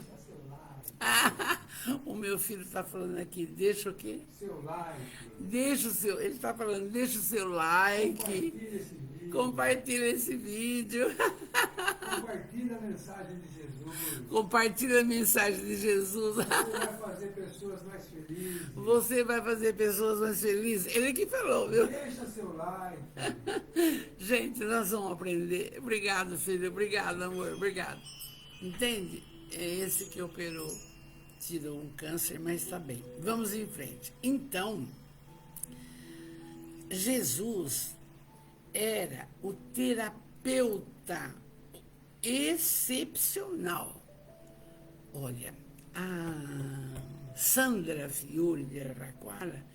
S1: O meu filho está falando aqui, deixa o quê?
S2: Seu like.
S1: Ele está falando, deixa o seu like. Compartilha esse vídeo.
S2: Compartilha a mensagem de Jesus.
S1: Compartilha a mensagem de Jesus.
S2: Você vai fazer pessoas mais felizes.
S1: Você vai fazer pessoas mais felizes. Ele que falou, viu?
S2: Deixa seu like.
S1: Gente, nós vamos aprender. Obrigado, filho. Obrigado, amor. Obrigado. Entende? É esse que operou. Tirou um câncer, mas está bem. Vamos em frente. Então, Jesus era o terapeuta excepcional. Olha, a Sandra Fiore de Araraquara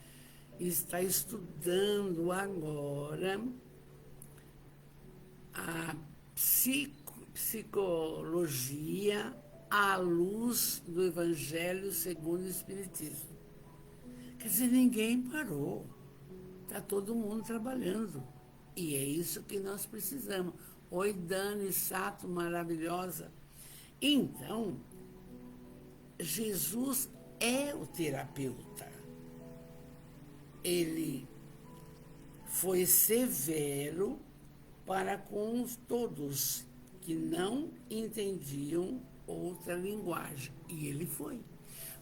S1: está estudando agora a psicologia à luz do Evangelho segundo o Espiritismo. Quer dizer, ninguém parou. Está todo mundo trabalhando. E é isso que nós precisamos. Oi, Dani Sato, maravilhosa. Então, Jesus é o terapeuta. Ele foi severo para com todos que não entendiam outra linguagem. E ele foi.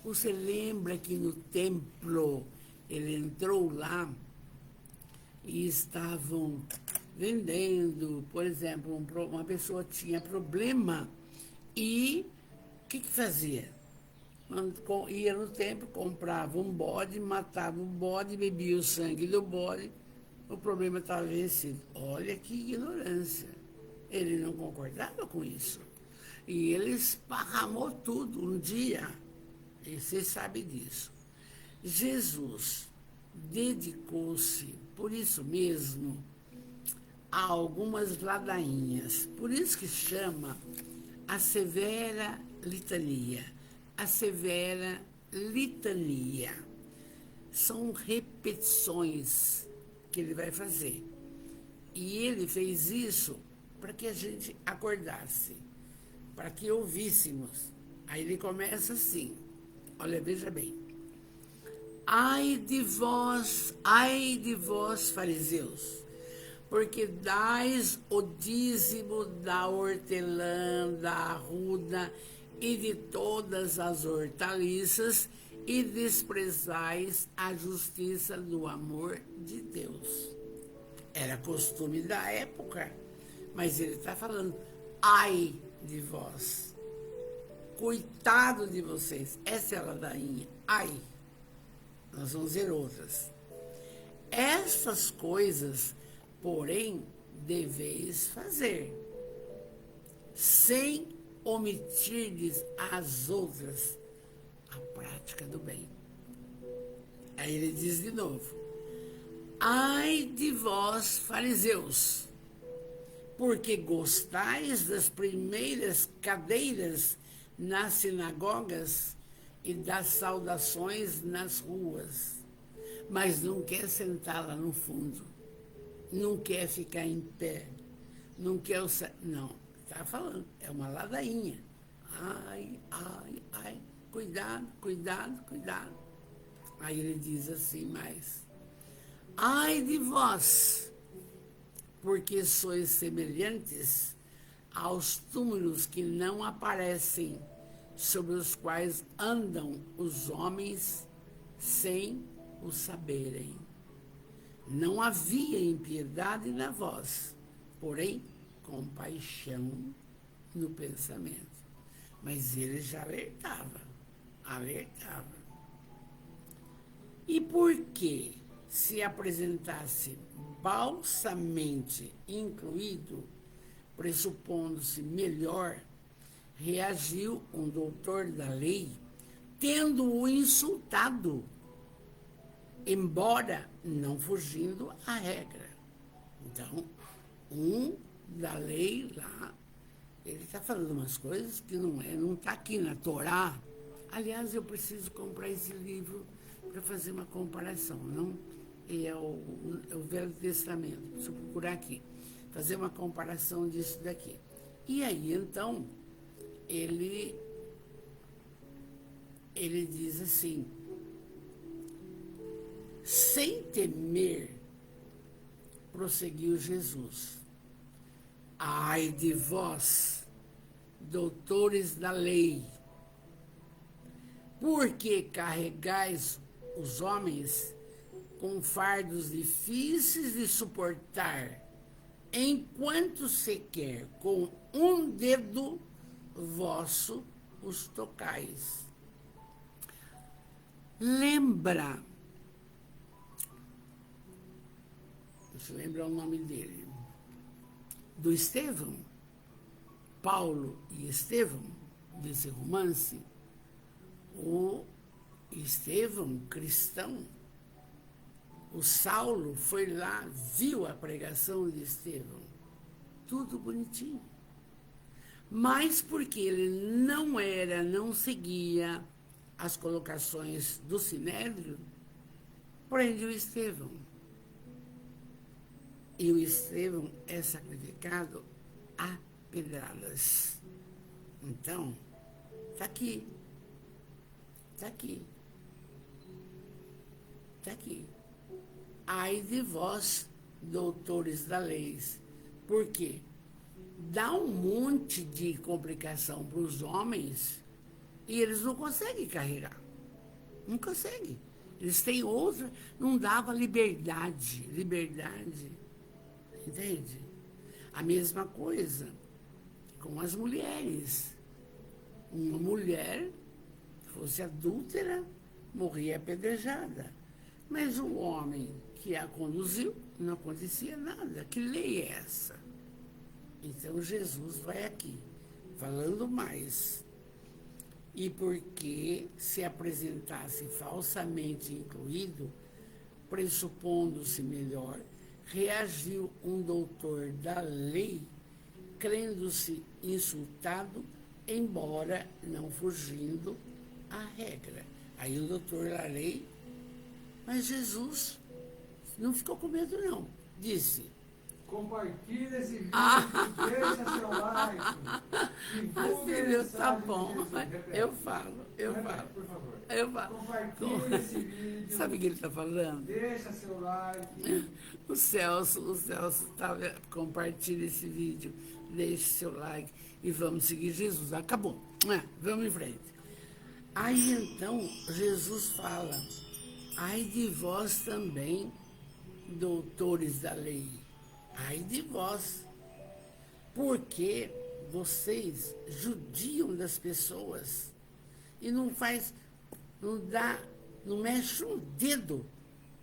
S1: Você lembra que no templo ele entrou lá e estavam vendendo, por exemplo, uma pessoa tinha problema e o que fazia? Ia no templo, comprava um bode, matava o bode, bebia o sangue do bode, o problema estava vencido. Olha que ignorância. Ele não concordava com isso. E ele esparramou tudo um dia. E você sabe disso. Jesus dedicou-se, por isso mesmo, a algumas ladainhas. Por isso que chama a severa litania. A severa litania. São repetições que ele vai fazer. E ele fez isso para que a gente acordasse, para que ouvíssemos. Aí ele começa assim, olha, veja bem. Ai de vós, fariseus, porque dais o dízimo da hortelã, da arruda e de todas as hortaliças e desprezais a justiça do amor de Deus. Era costume da época, mas ele está falando, ai de vós, coitado de vocês. Essa é a ladainha, ai. Nós vamos ver outras. Essas coisas, porém, deveis fazer, sem omitirdes as outras, a prática do bem. Aí ele diz de novo, ai de vós, fariseus, porque gostais das primeiras cadeiras nas sinagogas e das saudações nas ruas, mas não quer sentar lá no fundo, não quer ficar em pé, não quer... Não, está falando, é uma ladainha. Ai, ai, ai, cuidado, cuidado, cuidado. Aí ele diz assim mais, ai de vós, porque sois semelhantes aos túmulos que não aparecem, sobre os quais andam os homens sem o saberem. Não havia impiedade na voz, porém compaixão no pensamento. Mas ele já alertava. E por que se apresentasse falsamente incluído, pressupondo-se melhor, reagiu um doutor da lei, tendo-o insultado, embora não fugindo à regra. Então, um da lei lá, ele está falando umas coisas que não está aqui na Torá. Aliás, eu preciso comprar esse livro para fazer uma comparação, não é o Velho Testamento, preciso procurar aqui, fazer uma comparação disso daqui. E aí, então, ele diz assim, sem temer, prosseguiu Jesus, ai de vós, doutores da lei, porque carregais os homens com fardos difíceis de suportar, enquanto sequer com um dedo vosso os tocais. Lembra, deixa eu lembrar o nome dele, do Estevão, Paulo e Estevão, desse romance. O Estevão, cristão, o Saulo foi lá, viu a pregação de Estevão, tudo bonitinho. Mas porque ele não seguia as colocações do Sinédrio, prende o Estevão. E o Estevão é sacrificado a pedradas. Então, está aqui. Está aqui. Está aqui. Ai de vós, doutores da lei. Por quê? Dá um monte de complicação para os homens e eles não conseguem carregar. Não conseguem. Eles têm outra, não dava liberdade. Liberdade. Entende? A mesma coisa com as mulheres. Uma mulher, se fosse adúltera, morria apedrejada. Mas um homem que a conduziu, não acontecia nada. Que lei é essa? Então Jesus vai aqui, falando mais. E porque se apresentasse falsamente incluído, pressupondo-se melhor, reagiu um doutor da lei, crendo-se insultado, embora não fugindo à regra. Aí o doutor da lei, mas Jesus não ficou com medo, não. Disse:
S2: compartilha esse vídeo, deixa seu like.
S1: Filho, tá bom. Eu falo.
S2: Por favor.
S1: Eu falo.
S2: Compartilha esse vídeo.
S1: Sabe o que ele está falando?
S2: Deixa seu like.
S1: O Celso compartilha esse vídeo, deixe seu like e vamos seguir Jesus. Acabou. Vamos em frente. Aí então Jesus fala: ai de vós também, doutores da lei. Ai de vós, porque vocês judiam das pessoas e não mexe um dedo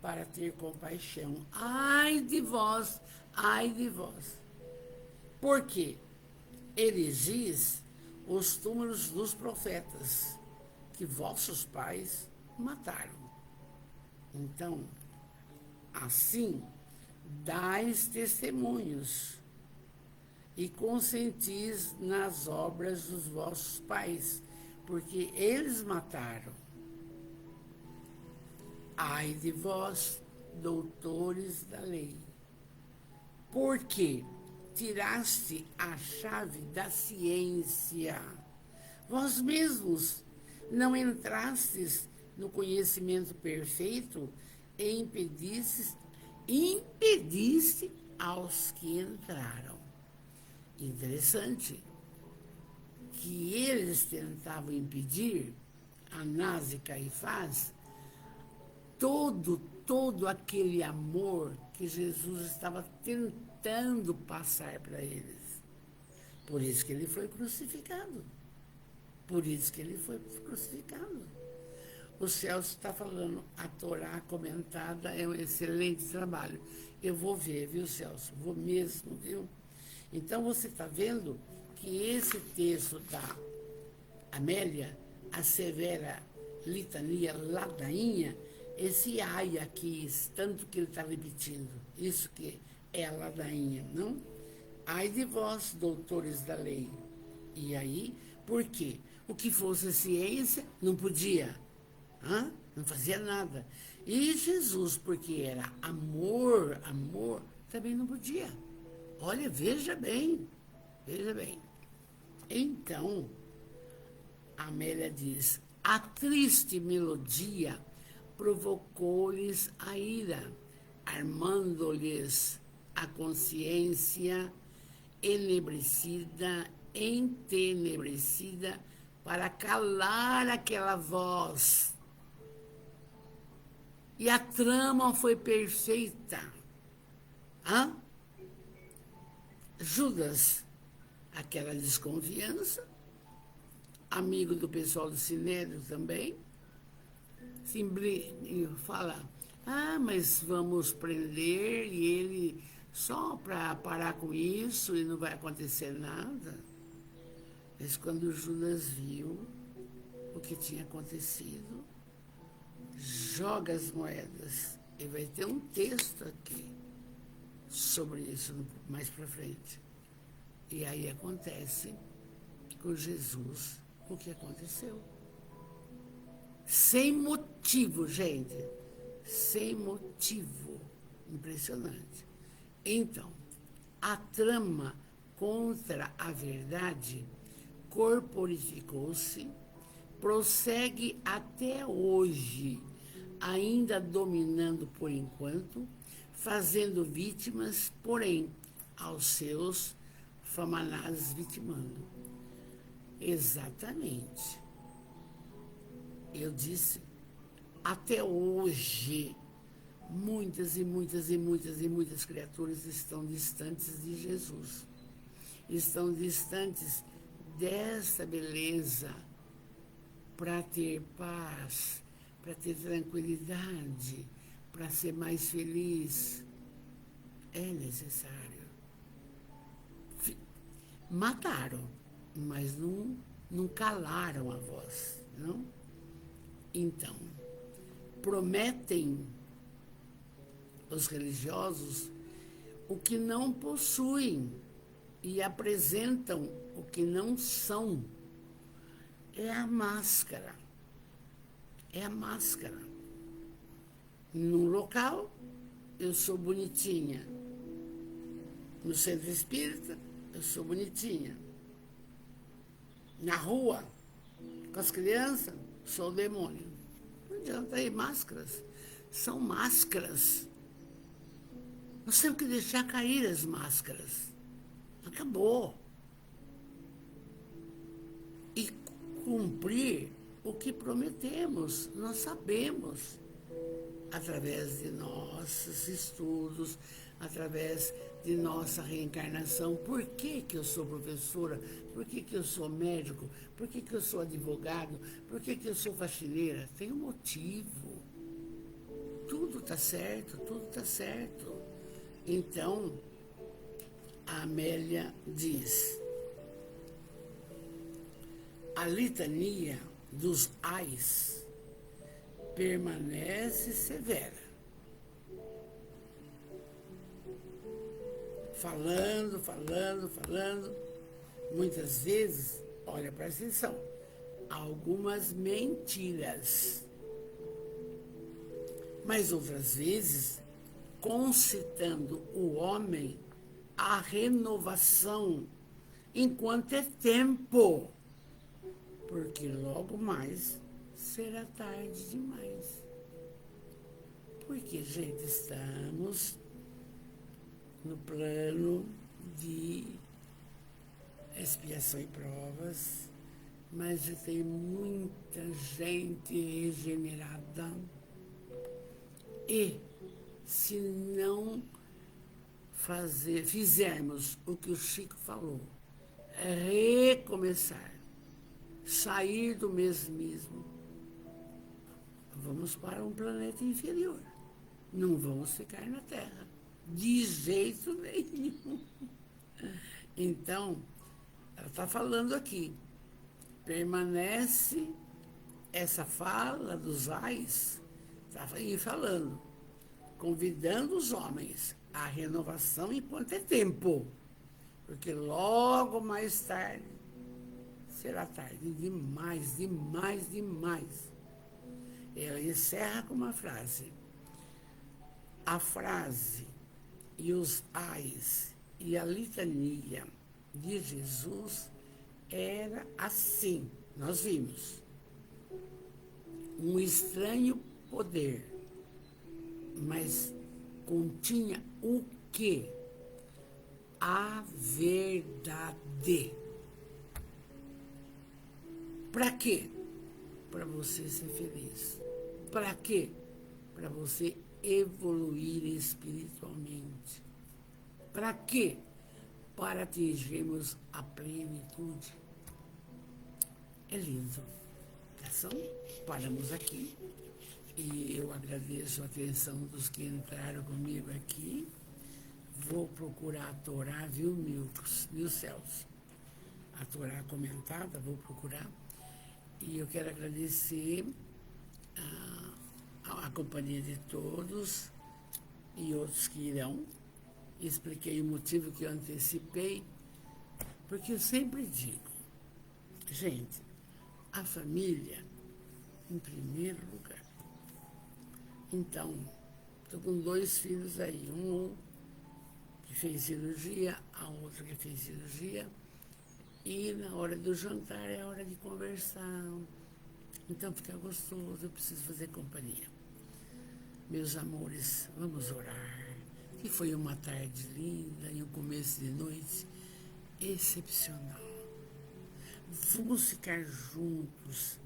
S1: para ter compaixão. Ai de vós, ai de vós. Porque elegis os túmulos dos profetas que vossos pais mataram. Então, assim, dais testemunhos e consentis nas obras dos vossos pais, porque eles mataram. Ai de vós, doutores da lei, porque tiraste a chave da ciência. Vós mesmos não entrastes no conhecimento perfeito e impediste aos que entraram. Interessante que eles tentavam impedir, Anás e Caifás, todo aquele amor que Jesus estava tentando passar para eles. Por isso que ele foi crucificado. Por isso que ele foi crucificado. O Celso está falando, a Torá comentada é um excelente trabalho. Eu vou ver, viu, Celso? Vou mesmo, viu? Então, você está vendo que esse texto da Amélia, a severa litania, ladainha, esse ai aqui, tanto que ele está repetindo, isso que é a ladainha, não? Ai de vós, doutores da lei. E aí, por quê? O que fosse ciência, não podia. Não fazia nada. E Jesus, porque era amor, também não podia. Olha, veja bem. Então, Amélia diz, a triste melodia provocou-lhes a ira, armando-lhes a consciência entenebrecida, para calar aquela voz. E a trama foi perfeita. Judas, aquela desconfiança, amigo do pessoal do Sinédrio também, fala, mas vamos prender e ele só para parar com isso e não vai acontecer nada. Mas quando Judas viu o que tinha acontecido, joga as moedas. E vai ter um texto aqui sobre isso mais para frente. E aí acontece com Jesus o que aconteceu. Sem motivo, gente. Sem motivo. Impressionante. Então, a trama contra a verdade corporificou-se, prossegue até hoje, ainda dominando por enquanto, fazendo vítimas, porém, aos seus famanás vitimando. Exatamente. Eu disse, até hoje, muitas e muitas e muitas e muitas criaturas estão distantes de Jesus. Estão distantes dessa beleza para ter paz, para ter tranquilidade, para ser mais feliz. É necessário. Mataram, mas não calaram a voz, não? Então, prometem os religiosos o que não possuem e apresentam o que não são. É a máscara. É a máscara. Num local, eu sou bonitinha. No centro espírita, eu sou bonitinha. Na rua, com as crianças, sou o demônio. Não adianta aí, máscaras. São máscaras. Nós temos que deixar cair as máscaras. Acabou. E cumprir o que prometemos. Nós sabemos, através de nossos estudos, através de nossa reencarnação. Por que eu sou professora? Por que eu sou médico? Por que eu sou advogado? Por que eu sou faxineira? Tem um motivo. Tudo está certo, tudo está certo. Então, a Amélia diz, a litania dos ais permanece severa. Falando, muitas vezes, olha, presta atenção, algumas mentiras. Mas outras vezes, concitando o homem à renovação, enquanto é tempo, porque logo mais será tarde demais. Porque, gente, estamos no plano de expiação e provas, mas já tem muita gente regenerada. E se não fizermos o que o Chico falou, recomeçar, sair do mesmismo, vamos para um planeta inferior. Não vamos ficar na Terra. De jeito nenhum. Então, ela está falando aqui, permanece essa fala dos ais, está falando, convidando os homens à renovação enquanto é tempo, porque logo mais tarde será tarde demais, demais, demais. Ela encerra com uma frase. A frase e os ais e a litania de Jesus era assim, nós vimos. Um estranho poder, mas continha o quê? A verdade. Para quê? Para você ser feliz. Para quê? Para você evoluir espiritualmente. Para quê? Para atingirmos a plenitude. É lindo. Então, paramos aqui. E eu agradeço a atenção dos que entraram comigo aqui. Vou procurar a Torá, viu, mil céus? A Torá comentada, vou procurar. E eu quero agradecer a companhia de todos e outros que irão. Expliquei o motivo que eu antecipei, porque eu sempre digo, Gente, a família em primeiro lugar. Então, estou com 2 filhos aí, um que fez cirurgia, a outra que fez cirurgia, e na hora do jantar é a hora de conversar. Então fica gostoso, eu preciso fazer companhia. Meus amores, vamos orar. Que foi uma tarde linda e um começo de noite excepcional. Vamos ficar juntos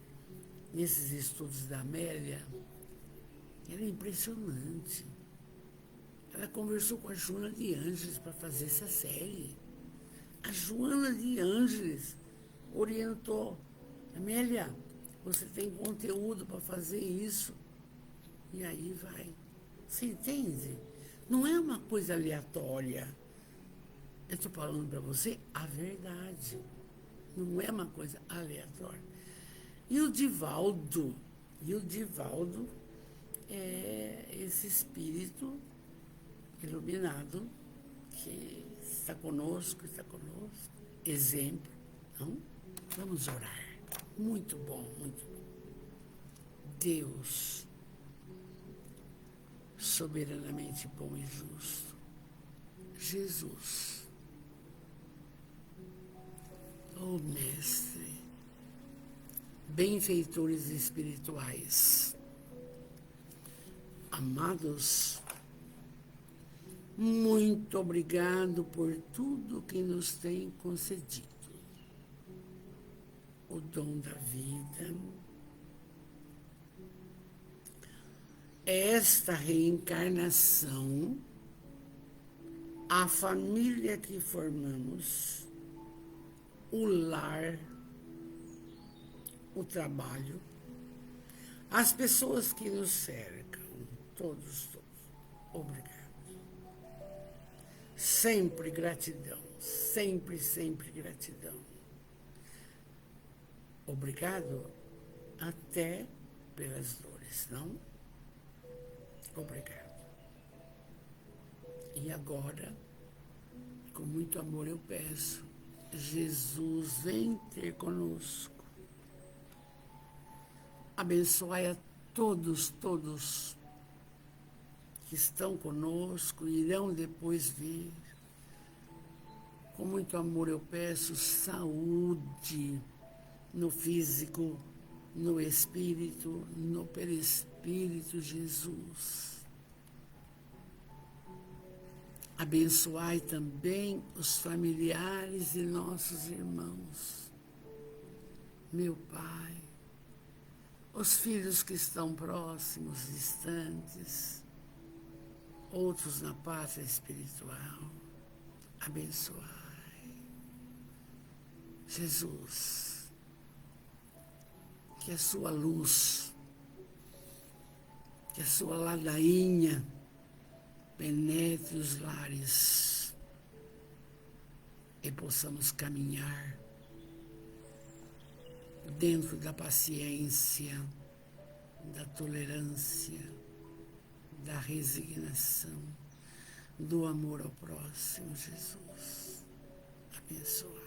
S1: nesses estudos da Amélia. Era impressionante. Ela conversou com a Joana de Ângeles para fazer essa série. A Joana de Ângeles orientou. Amélia, você tem conteúdo para fazer isso. E aí vai. Você entende? Não é uma coisa aleatória. Eu estou falando para você a verdade. Não é uma coisa aleatória. E o Divaldo é esse espírito iluminado que está conosco. Exemplo. Não? Vamos orar. Muito bom, muito bom. Deus, soberanamente bom e justo. Jesus, oh Mestre, benfeitores espirituais, amados, muito obrigado por tudo que nos tem concedido. O dom da vida, esta reencarnação, a família que formamos, o lar, o trabalho, as pessoas que nos cercam, todos, obrigado. Sempre gratidão, sempre gratidão. Obrigado até pelas dores, não? Obrigado. E agora, com muito amor eu peço, Jesus, vem ter conosco. Abençoai a todos que estão conosco, irão depois vir. Com muito amor eu peço saúde no físico, no espírito, no perispírito, Jesus. Abençoai também os familiares e nossos irmãos. Meu Pai, os filhos que estão próximos, distantes, outros na pátria espiritual. Abençoai. Jesus, que a sua luz, que a sua ladainha penetre os lares e possamos caminhar dentro da paciência, da tolerância, da resignação, do amor ao próximo, Jesus. Abençoai.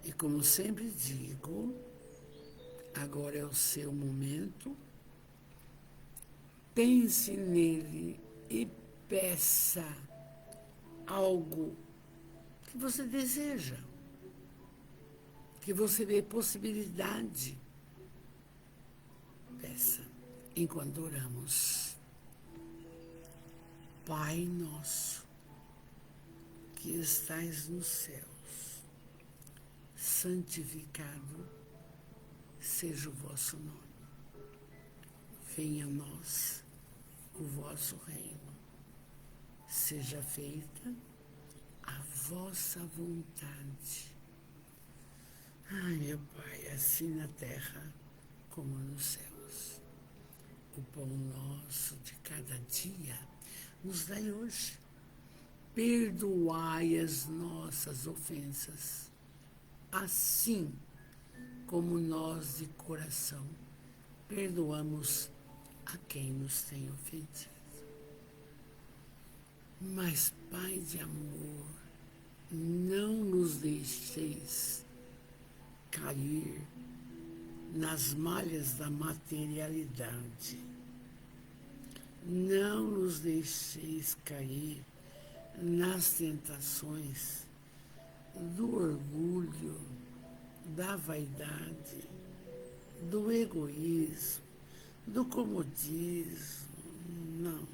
S1: E como sempre digo, agora é o seu momento. Pense nele e peça algo que você deseja, que você vê possibilidade. Peça enquanto oramos. Pai nosso, que estais nos céus, santificado seja o vosso nome. Venha a nós o vosso reino. Seja feita a vossa vontade. Ai, meu Pai, assim na terra como nos céus. O pão nosso de cada dia nos dai hoje. Perdoai as nossas ofensas, assim como nós de coração perdoamos a quem nos tem ofendido. Mas, Pai de amor, não nos deixeis cair nas malhas da materialidade. Não nos deixeis cair nas tentações do orgulho, da vaidade, do egoísmo, do comodismo. Não.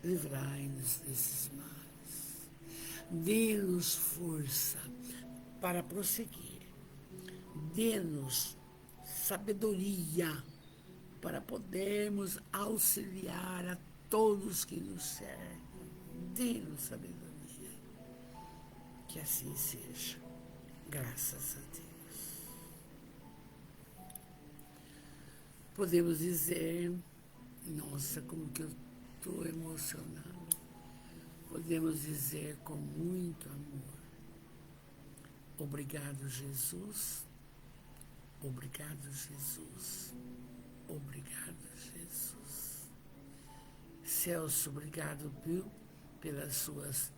S1: Livrai-nos desses males. Dê-nos força para prosseguir. Dê-nos sabedoria para podermos auxiliar a todos que nos cercam. Dê-nos sabedoria. Que assim seja. Graças a Deus. Podemos dizer, nossa, como que eu estou emocionada. Podemos dizer com muito amor, obrigado, Jesus. Obrigado, Jesus. Obrigado, Jesus. Celso, obrigado, Bill, pelas suas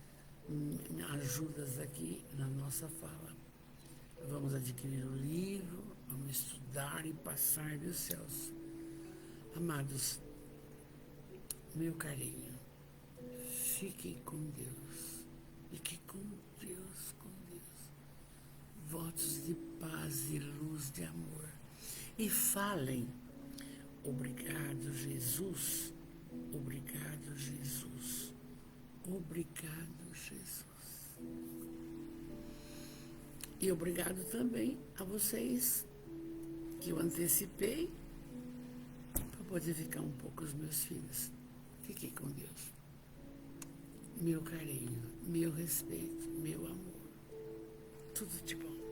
S1: ajudas aqui na nossa fala. Vamos adquirir o livro, vamos estudar e passar, viu, Celso? Amados, meu carinho, fiquem com Deus. Fiquem com Deus, com Deus. Votos de paz, de luz, de amor. E falem, obrigado, Jesus. Obrigado, Jesus. Obrigado, Jesus. E obrigado também a vocês que eu antecipei para poder ficar um pouco os meus filhos. Fiquem com Deus. Meu carinho, meu respeito, meu amor. Tudo de bom.